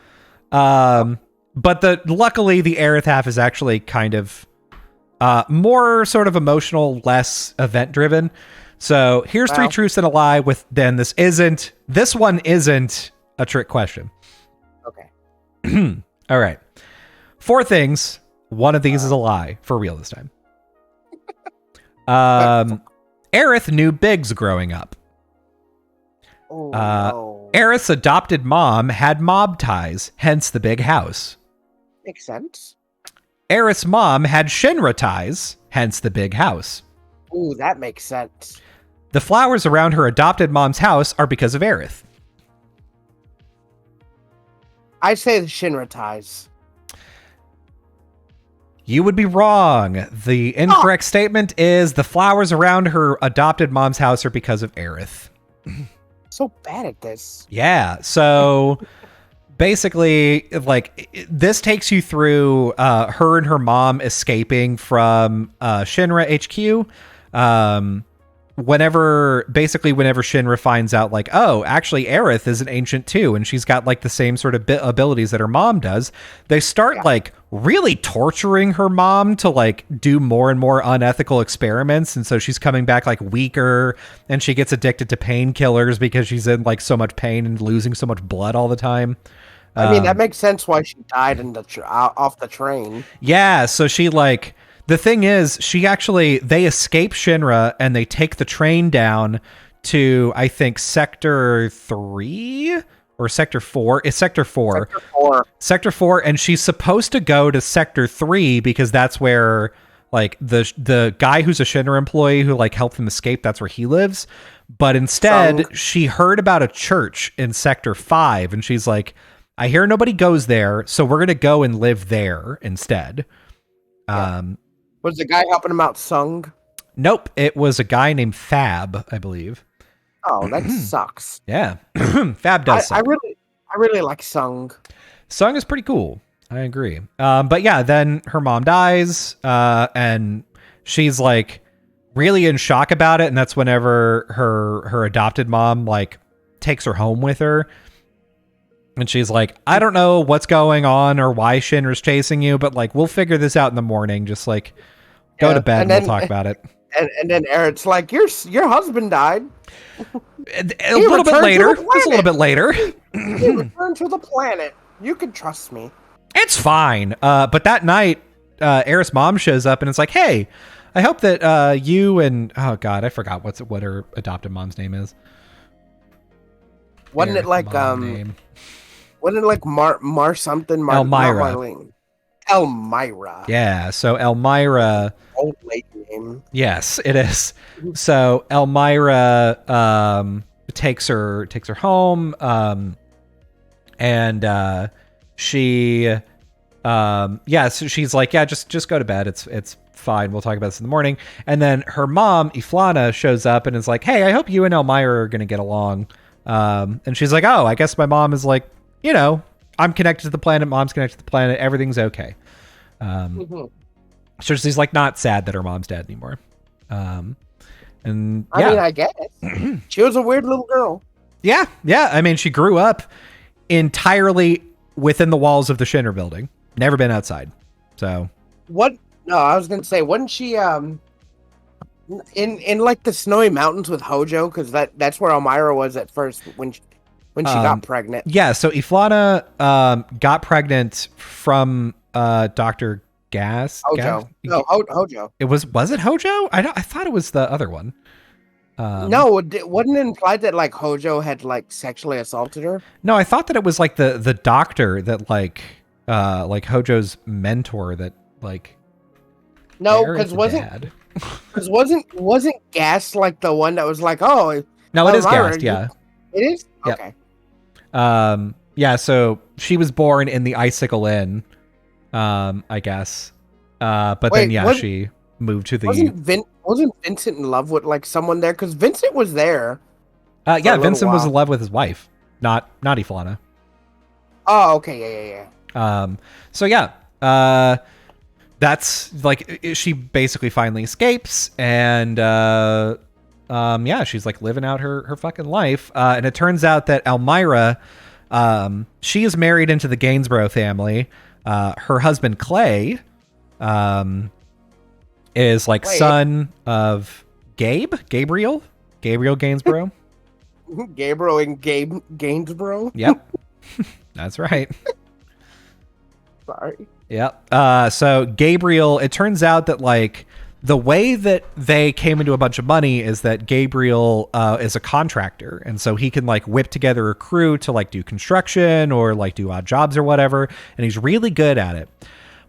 But luckily the Aerith half is actually kind of more sort of emotional, less event driven. So here's 3 truths and a lie this one isn't a trick question. Okay. All right. 4 things. One of these is a lie for real this time. Aerith knew Biggs growing up. Oh, no. Aerith's adopted mom had mob ties, hence the big house. Makes sense. Aerith's mom had Shinra ties, hence the big house. Ooh, that makes sense. The flowers around her adopted mom's house are because of Aerith. I say the Shinra ties. You would be wrong. The incorrect statement is the flowers around her adopted mom's house are because of Aerith. So bad at this. Yeah, so basically, like, this takes you through her and her mom escaping from Shinra HQ. whenever Shinra finds out, like, oh, actually Aerith is an ancient too, and she's got like the same sort of abilities that her mom does, they start like really torturing her mom to like do more and more unethical experiments. And so she's coming back like weaker, and she gets addicted to painkillers because she's in like so much pain and losing so much blood all the time. I mean, that makes sense why she died in the off the train. Yeah, so she like, the thing is, they escape Shinra and they take the train down to, I think, Sector 3 or Sector 4. It's Sector 4. Sector 4. Sector 4, and she's supposed to go to Sector 3 because that's where, like, the guy who's a Shinra employee who, like, helped them escape, that's where he lives. But instead, she heard about a church in Sector 5, and she's like, I hear nobody goes there, so we're going to go and live there instead. Yeah. Was the guy helping him out Sung? Nope, it was a guy named Fab, I believe. Oh, that sucks. Yeah, Fab does. I really like Sung. Sung is pretty cool. I agree. But yeah, then her mom dies, and she's like really in shock about it, and that's whenever her adopted mom like takes her home with her. And she's like, I don't know what's going on or why Shinra's chasing you, but like, we'll figure this out in the morning. Just like, go to bed and we'll talk about it. And then Eric's like, your husband died. A little bit later. Just a little bit later. He returned to the planet. You can trust me. It's fine. But that night, Aerith's mom shows up and it's like, hey, I hope that you and, oh God, I forgot what her adopted mom's name is. Wasn't it like, wasn't it like Mar something? Elmira. Elmira. Yeah, so Elmira. Old lady name. Yes, it is. So Elmira takes her home, and she so she's like, yeah, just go to bed. It's fine. We'll talk about this in the morning. And then her mom, Iflana, shows up and is like, hey, I hope you and Elmira are gonna get along. And she's like, oh, I guess my mom is like, you know, I'm connected to the planet, mom's connected to the planet, everything's okay. So she's like not sad that her mom's dead anymore. And yeah. I mean, I guess she was a weird little girl. Yeah. I mean, she grew up entirely within the walls of the Shinra building, never been outside. So what? No, I was gonna say, wasn't she in like the snowy mountains with Hojo? Because that's where Elmira was at first when she got pregnant. Yeah, so Iflana got pregnant from Dr. Hojo. No, Hojo. Was it Hojo? I thought it was the other one. No, wasn't it implied that like Hojo had like sexually assaulted her? No, I thought that it was like the doctor that like Hojo's mentor that like. No, because wasn't Gas like the one that was like, oh no, it is Gas, yeah. It is? Okay. Yeah, so she was born in the Icicle Inn, I guess. But then she moved to the wasn't Vincent in love with like someone there? Because Vincent was there. Yeah, Vincent was in love with his wife, not Iflana. Oh, okay, yeah. So yeah, that's like she basically finally escapes, and she's like living out her fucking life. And it turns out that Elmira, she is married into the Gainsborough family. Her husband Clay, is like son of Gabriel Gainsborough. Gabriel and Gainsborough. Yep, that's right. Sorry. Yep. So Gabriel, it turns out that like the way that they came into a bunch of money is that Gabriel is a contractor, and so he can like whip together a crew to like do construction or like do odd jobs or whatever, and he's really good at it.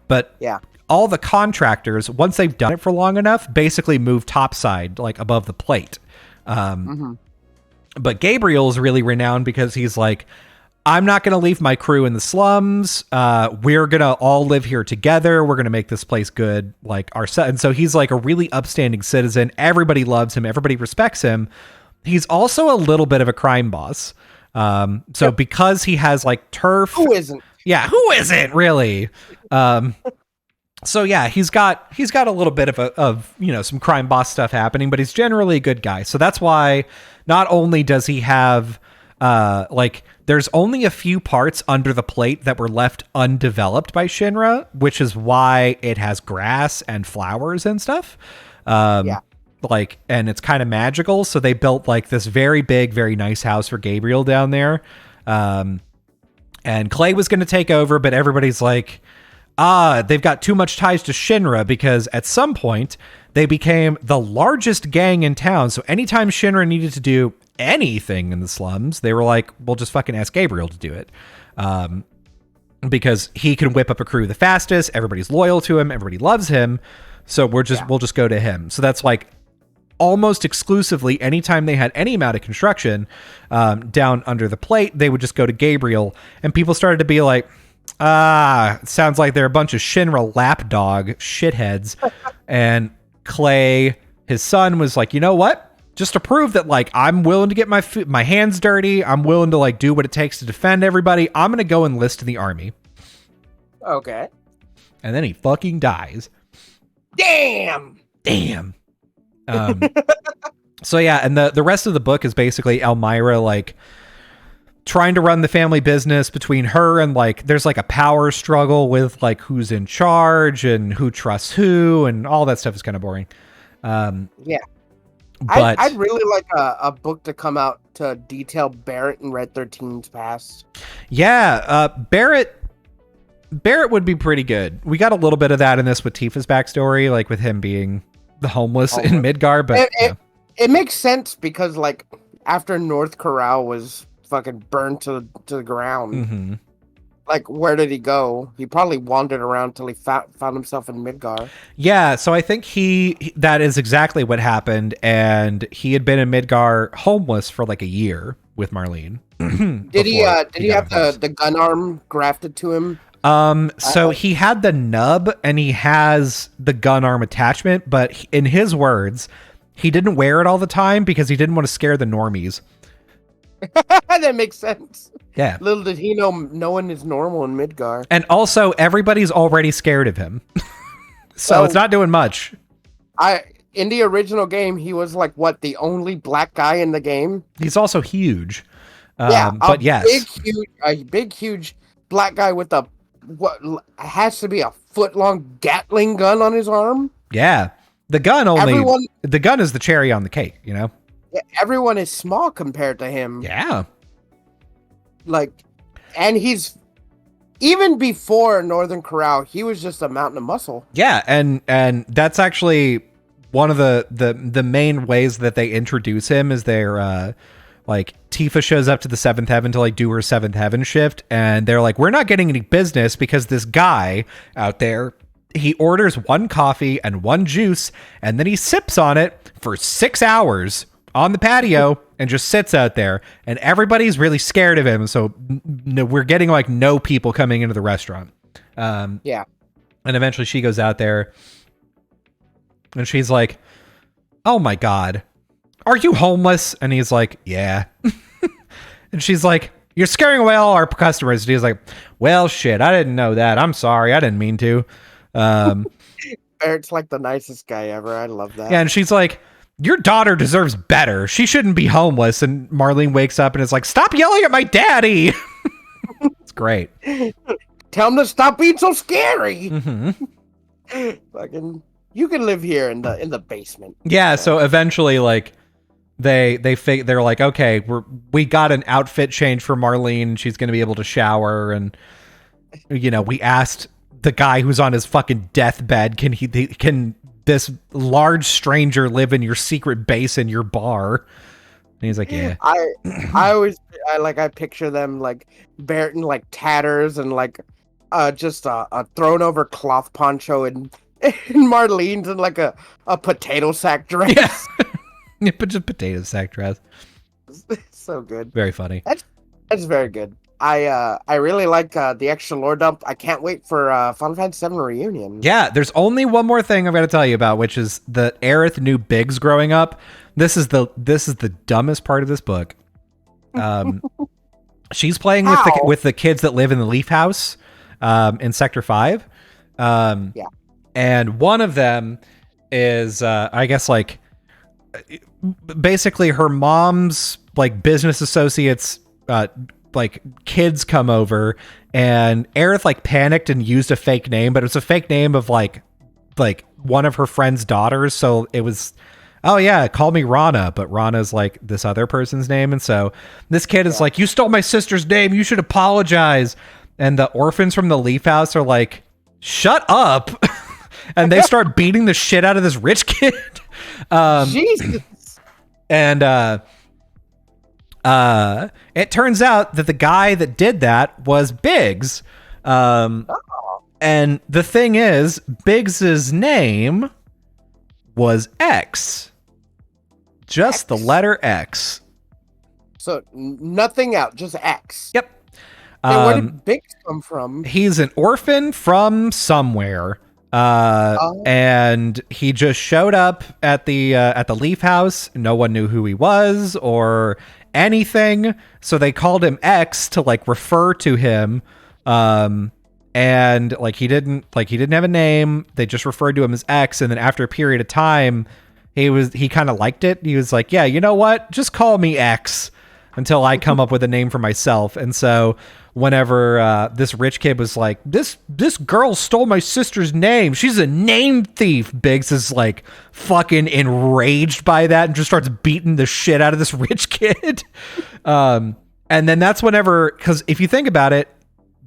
But yeah, all the contractors, once they've done it for long enough, basically move topside, like above the plate. But Gabriel is really renowned because he's like, I'm not going to leave my crew in the slums. We're going to all live here together. We're going to make this place good, like ourselves. And so he's like a really upstanding citizen. Everybody loves him. Everybody respects him. He's also a little bit of a crime boss. Because he has like turf. Who isn't? Yeah, who isn't really? So yeah, he's got a little bit of some crime boss stuff happening, but he's generally a good guy. So that's why not only does he have there's only a few parts under the plate that were left undeveloped by Shinra, which is why it has grass and flowers and stuff. And it's kind of magical. So they built like this very big, very nice house for Gabriel down there. And Clay was going to take over, but everybody's like, they've got too much ties to Shinra because at some point they became the largest gang in town. So anytime Shinra needed to do anything in the slums, they were like, we'll just fucking ask Gabriel to do it. Because he can whip up a crew the fastest. Everybody's loyal to him. Everybody loves him. So we'll just go to him. So that's like almost exclusively anytime they had any amount of construction down under the plate, they would just go to Gabriel. And people started to be like, it sounds like they're a bunch of Shinra lapdog shitheads. And Clay, his son, was like, you know what? Just to prove that, like, I'm willing to get my hands dirty, I'm willing to, like, do what it takes to defend everybody, I'm going to go enlist in the army. Okay. And then he fucking dies. Damn! So, yeah, and the rest of the book is basically Elmira, like, trying to run the family business between her and, like, there's, like, a power struggle with, like, who's in charge and who trusts who, and all that stuff is kind of boring. Yeah. But I'd really like a book to come out to detail Barrett and Red 13's past. Yeah, Barrett would be pretty good. We got a little bit of that in this with Tifa's backstory, like with him being the homeless in Midgar, but it makes sense because, like, after North Corral was fucking burned to the ground, mm-hmm. Like, where did he go? He probably wandered around till he found himself in Midgar. Yeah, so I think that is exactly what happened, and he had been in Midgar homeless for like a year with Marlene. Did he have the gun arm grafted to him? So he had the nub and he has the gun arm attachment, but in his words, he didn't wear it all the time because he didn't want to scare the normies. That makes sense. Yeah. Little did he know no one is normal in Midgar. And also, everybody's already scared of him. So it's not doing much. In the original game, he was like, what, the only black guy in the game? He's also huge. But yes. A big, huge black guy with what has to be a foot-long Gatling gun on his arm. Yeah. The gun is the cherry on the cake, you know? Everyone is small compared to him. Yeah. Like, and he's even before Northern Corral, he was just a mountain of muscle. Yeah, and that's actually one of the main ways that they introduce him is they're like Tifa shows up to the Seventh Heaven to like do her Seventh Heaven shift, and they're like, we're not getting any business because this guy out there, he orders one coffee and one juice, and then he sips on it for 6 hours on the patio and just sits out there, and everybody's really scared of him. So we're getting like no people coming into the restaurant. Yeah. And eventually she goes out there and she's like, oh my God, are you homeless? And he's like, yeah. And she's like, you're scaring away all our customers. And he's like, well, shit, I didn't know that. I'm sorry. I didn't mean to. Eric's like the nicest guy ever. I love that. Yeah. And she's like, your daughter deserves better. She shouldn't be homeless. And Marlene wakes up and is like, stop yelling at my daddy. It's great. Tell him to stop being so scary. Mm-hmm. Fucking, you can live here in the basement. Yeah. So eventually, like, they're like, okay, we got an outfit change for Marlene. She's going to be able to shower. And, you know, we asked the guy who's on his fucking deathbed, can this large stranger live in your secret base in your bar? And he's like, yeah. I picture them like Barrett in like tatters and like just a thrown over cloth poncho and Marlene's in like a potato sack dress. Yeah, but just potato sack dress. So good. Very funny. That's very good. I really like the extra lore dump. I can't wait for Final Fantasy VII Reunion. Yeah, there's only one more thing I've got to tell you about, which is that Aerith knew Biggs growing up. This is the dumbest part of this book. She's playing with the kids that live in the Leaf House in Sector 5. Yeah. And one of them is, I guess, like, basically her mom's, like, business associates, like, kids come over, and Aerith, like, panicked and used a fake name, but it was a fake name of, like one of her friend's daughters, so it was, oh yeah, call me Rana, but Rana's like this other person's name, and so this kid is like, you stole my sister's name, you should apologize. And the orphans from the Leaf House are like, shut up. And they start beating the shit out of this rich kid. Jesus. And it turns out that the guy that did that was Biggs. And the thing is, Biggs's name was X. Just the letter X. So nothing else, just X. Yep. And where did Biggs come from? He's an orphan from somewhere. And he just showed up at the Leaf House. No one knew who he was or anything, so they called him X to like refer to him. And like he didn't have a name. They just referred to him as X. And then after a period of time, he kind of liked it. He was like, yeah, you know what? Just call me X until I come up with a name for myself. And so whenever this rich kid was like, this girl stole my sister's name, she's a name thief, Biggs is like fucking enraged by that and just starts beating the shit out of this rich kid. And then that's whenever, because if you think about it,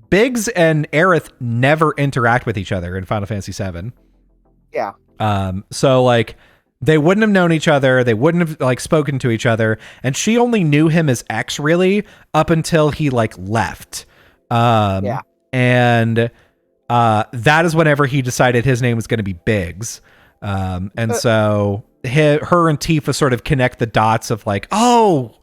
Biggs and Aerith never interact with each other in Final Fantasy VII. Yeah. So like they wouldn't have known each other. They wouldn't have like spoken to each other. And she only knew him as X really up until he like left. Yeah. And that is whenever he decided his name was going to be Biggs. And so her and Tifa sort of connect the dots of like, oh,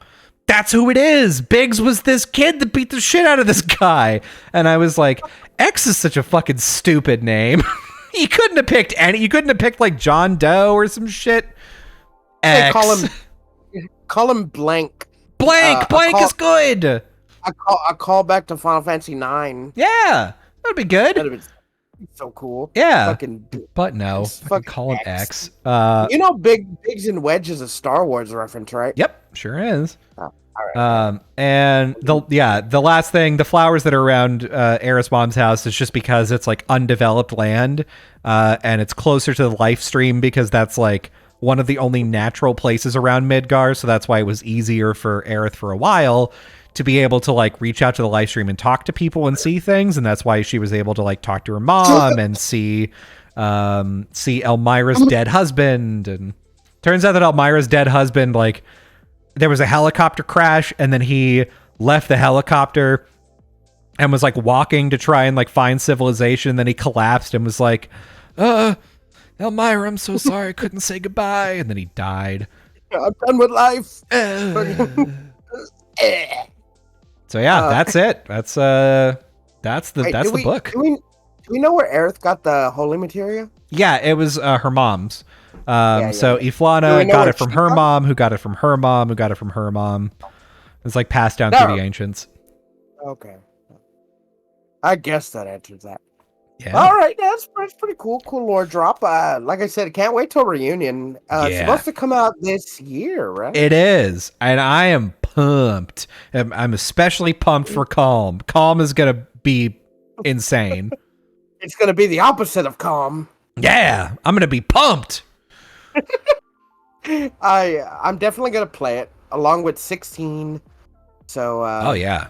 that's who it is. Biggs was this kid that beat the shit out of this guy. And I was like, X is such a fucking stupid name. You couldn't have picked you couldn't have picked like John Doe or some shit. X. Call him Blank. Blank is good. I call back to Final Fantasy 9. Yeah, that'd be good. That'd be so cool. Yeah. Fucking, but no, fucking call him X. You know, Biggs and Wedge is a Star Wars reference, right? Yep, sure is. Oh, all right. And the last thing, the flowers that are around Aerith's mom's house is just because it's like undeveloped land, and it's closer to the life stream because that's like one of the only natural places around Midgar, so that's why it was easier for Aerith for a while to be able to like reach out to the live stream and talk to people and see things, and that's why she was able to like talk to her mom and see Elmira's dead husband. And turns out that Elmira's dead husband, like, there was a helicopter crash, and then he left the helicopter and was like walking to try and like find civilization. Then he collapsed and was like, Elmira, I'm so sorry I couldn't say goodbye. And then he died. I'm done with life. So yeah, that's it. That's the book. Do we know where Aerith got the holy materia? Yeah, it was her mom's. Yeah. Iflana got it from her mom, who got it from her mom, who got it from her mom. It's like passed down through the ancients. Okay. I guess that answers that. Yeah. All right, that's pretty cool. Cool lore drop. Like I said, can't wait till reunion. It's supposed to come out this year, right? It is, and I am pumped. I'm especially pumped for Calm. Calm is gonna be insane. It's gonna be the opposite of Calm. Yeah, I'm gonna be pumped. I'm definitely gonna play it along with 16. So oh yeah.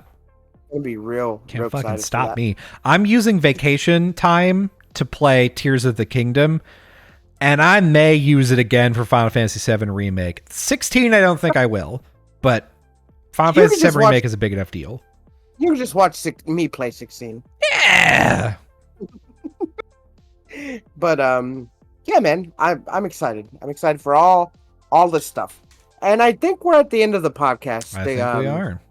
Gonna be real. Can't real fucking stop me. I'm using vacation time to play Tears of the Kingdom, and I may use it again for Final Fantasy VII Remake. 16, I don't think I will, but Final Fantasy VII Remake is a big enough deal. You can just watch me play 16. Yeah. But yeah, man, I'm excited. I'm excited for all this stuff, and I think we're at the end of the podcast. I think we are.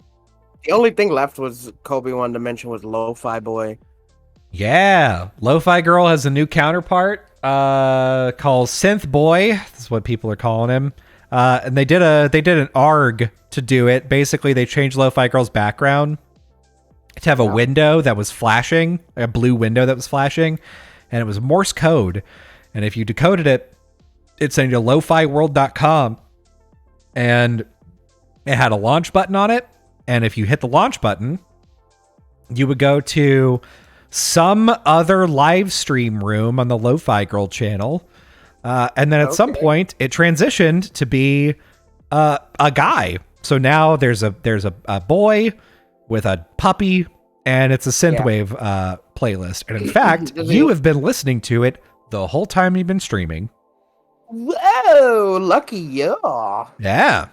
The only thing left was Kobe wanted to mention was Lo-Fi Boy. Yeah, Lo-Fi Girl has a new counterpart called Synth Boy. That's what people are calling him. And they did an ARG to do it. Basically, they changed Lo-Fi Girl's background to have a window that was flashing, a blue window that was flashing. and it was Morse code. And if you decoded it, it sent you to lofiworld.com, and it had a launch button on it. And if you hit the launch button, you would go to some other live stream room on the Lo-Fi Girl channel. And then at some point it transitioned to be a guy. So now there's a boy with a puppy, and it's a synthwave playlist. And in fact, you have been listening to it the whole time you've been streaming. Whoa, lucky you. Yeah.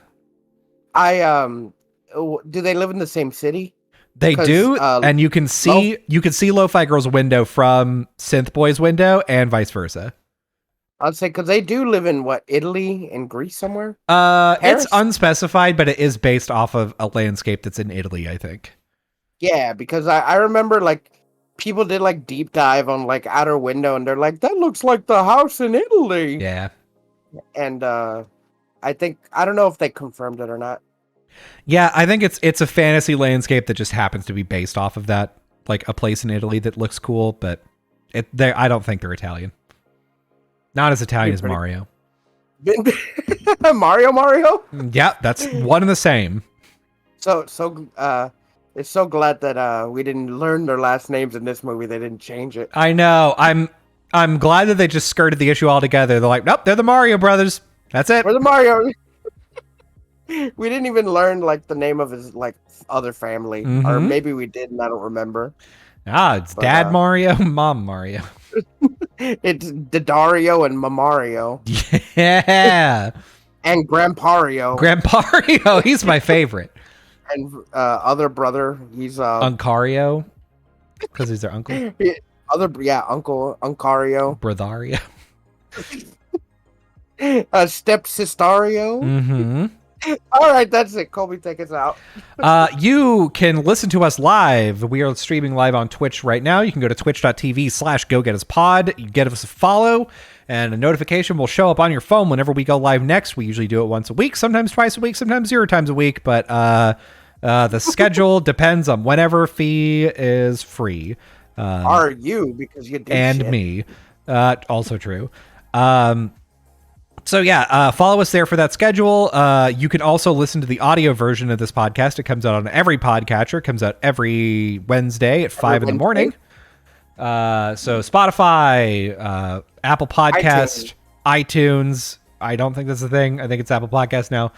Do they live in the same city? They do, and you can see Lo-Fi Girl's window from Synth Boy's window, and vice versa. I'd say because they do live in Italy and Greece somewhere. It's unspecified, but it is based off of a landscape that's in Italy, I think. Yeah, because I remember like people did like deep dive on like Outer Window, and they're like, that looks like the house in Italy. Yeah, and I don't know if they confirmed it or not. Yeah, I think it's a fantasy landscape that just happens to be based off of that, like a place in Italy that looks cool, but I don't think they're Italian. Not as Italian as Mario. Mario? Yeah, that's one and the same. So it's so glad that we didn't learn their last names in this movie. They didn't change it. I know. I'm glad that they just skirted the issue altogether. They're like, nope, they're the Mario brothers. That's it. We're the Mario. We didn't even learn like the name of his like other family, or maybe we did, and I don't remember. It's Dad Mario, Mom Mario. It's Daddario and Mamario. Yeah. And Grandpario, he's my favorite. And other brother, he's Uncario, because he's their uncle. Uncle Uncario. Brothario. Step Sistario. Mm-hmm. All right, that's it. Colby, take us out. You can listen to us live. We are streaming live on Twitch right now. You can go to twitch.tv/GoGetUsPod. You get us a follow, and a notification will show up on your phone whenever we go live next. We usually do it once a week, sometimes twice a week, sometimes 0 times a week, but the schedule depends on whenever Fee is free. Are you, because you do and shit. Me. Also true. So yeah, follow us there for that schedule. You can also listen to the audio version of this podcast. It comes out on every podcatcher. It comes out every Wednesday at 5 in the morning. So Spotify, Apple Podcast, iTunes. I don't think that's a thing. I think it's Apple Podcast now.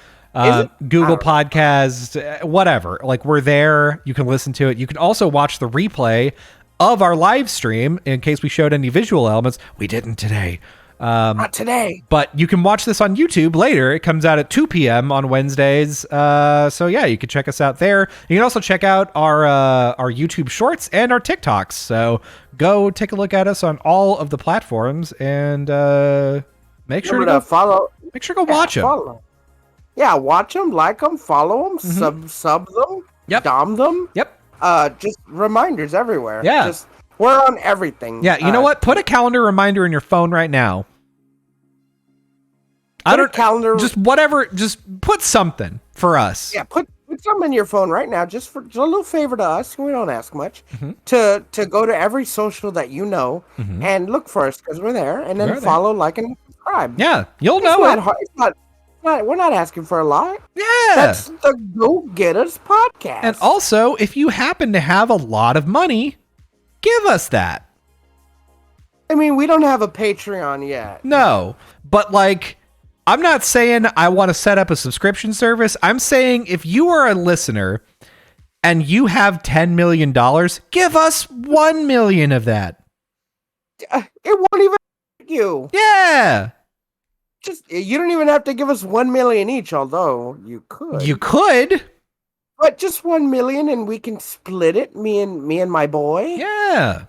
Google Podcast, whatever. Like, we're there. You can listen to it. You can also watch the replay of our live stream in case we showed any visual elements. We didn't today. Not today. But you can watch this on YouTube later. It comes out at 2 p.m. on Wednesdays. So yeah, you can check us out there. You can also check out our YouTube shorts and our TikToks. So go take a look at us on all of the platforms, and make sure to follow. Make sure to go watch them. Follow. Yeah, watch them, like them, follow them, sub them, dom them. Yep. Just reminders everywhere. Yeah. We're on everything. Yeah, you know what? Put a calendar reminder in your phone right now. Calendar. Just whatever. Just put something for us. Yeah, put something in your phone right now, just a little favor to us. We don't ask much. To go to every social that you know and look for us, because we're there, and then follow, like, and subscribe. Yeah, you'll know it. We're not asking for a lot. Yeah. That's the Go Gettas podcast. And also, if you happen to have a lot of money, give us that. I mean, we don't have a Patreon yet. No, but like, I'm not saying I want to set up a subscription service. I'm saying if you are a listener and you have $10 million, give us 1 million of that. It won't even you. Yeah. You don't even have to give us 1 million each, although you could. You could. But just 1 million, and we can split it, me and my boy. Yeah.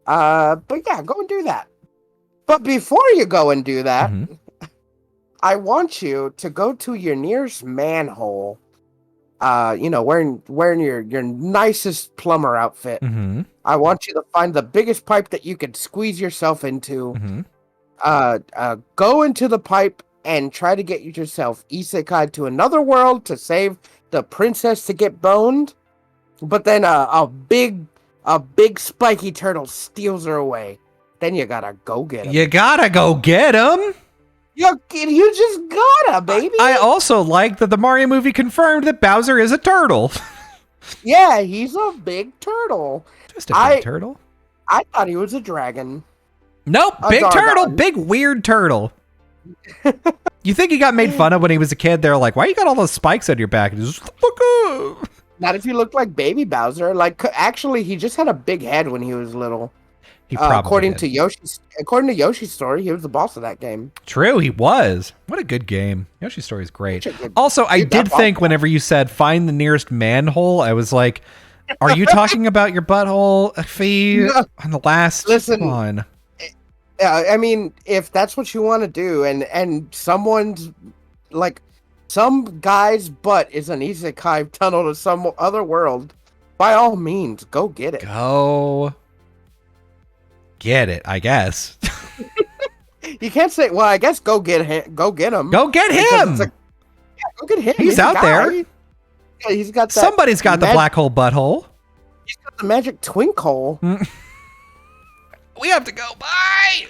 But yeah, go and do that. But before you go and do that, I want you to go to your nearest manhole. Wearing your nicest plumber outfit. I want you to find the biggest pipe that you could squeeze yourself into. Go into the pipe and try to get yourself isekai to another world to save the princess to get boned. But then a big spiky turtle steals her away. then you gotta go get him. You gotta go get him. You just gotta, baby. I also like that the Mario movie confirmed that Bowser is a turtle. Yeah, he's a big turtle. Just a big turtle. I thought he was a dragon. Nope, big turtle, big weird turtle. You think he got made fun of when he was a kid? They're like, why you got all those spikes on your back? And he's just, not if you look like baby Bowser. Like, actually, he just had a big head when he was little. He probably according to Yoshi's story, he was the boss of that game. True, he was. What a good game. Yoshi's story is great. Also, I did think whenever you said find the nearest manhole, I was like, are you talking about your butthole fee on the last one? I mean, if that's what you want to do, and someone's like some guy's butt is an isekai tunnel to some other world, by all means, go get it. Go get it, I guess. You can't say, well, I guess go get him. Go get him. Go get him. Go get him. He's out there. Yeah, he's got that. Somebody's got the black hole butthole. He's got the magic twink hole. We have to go. Bye.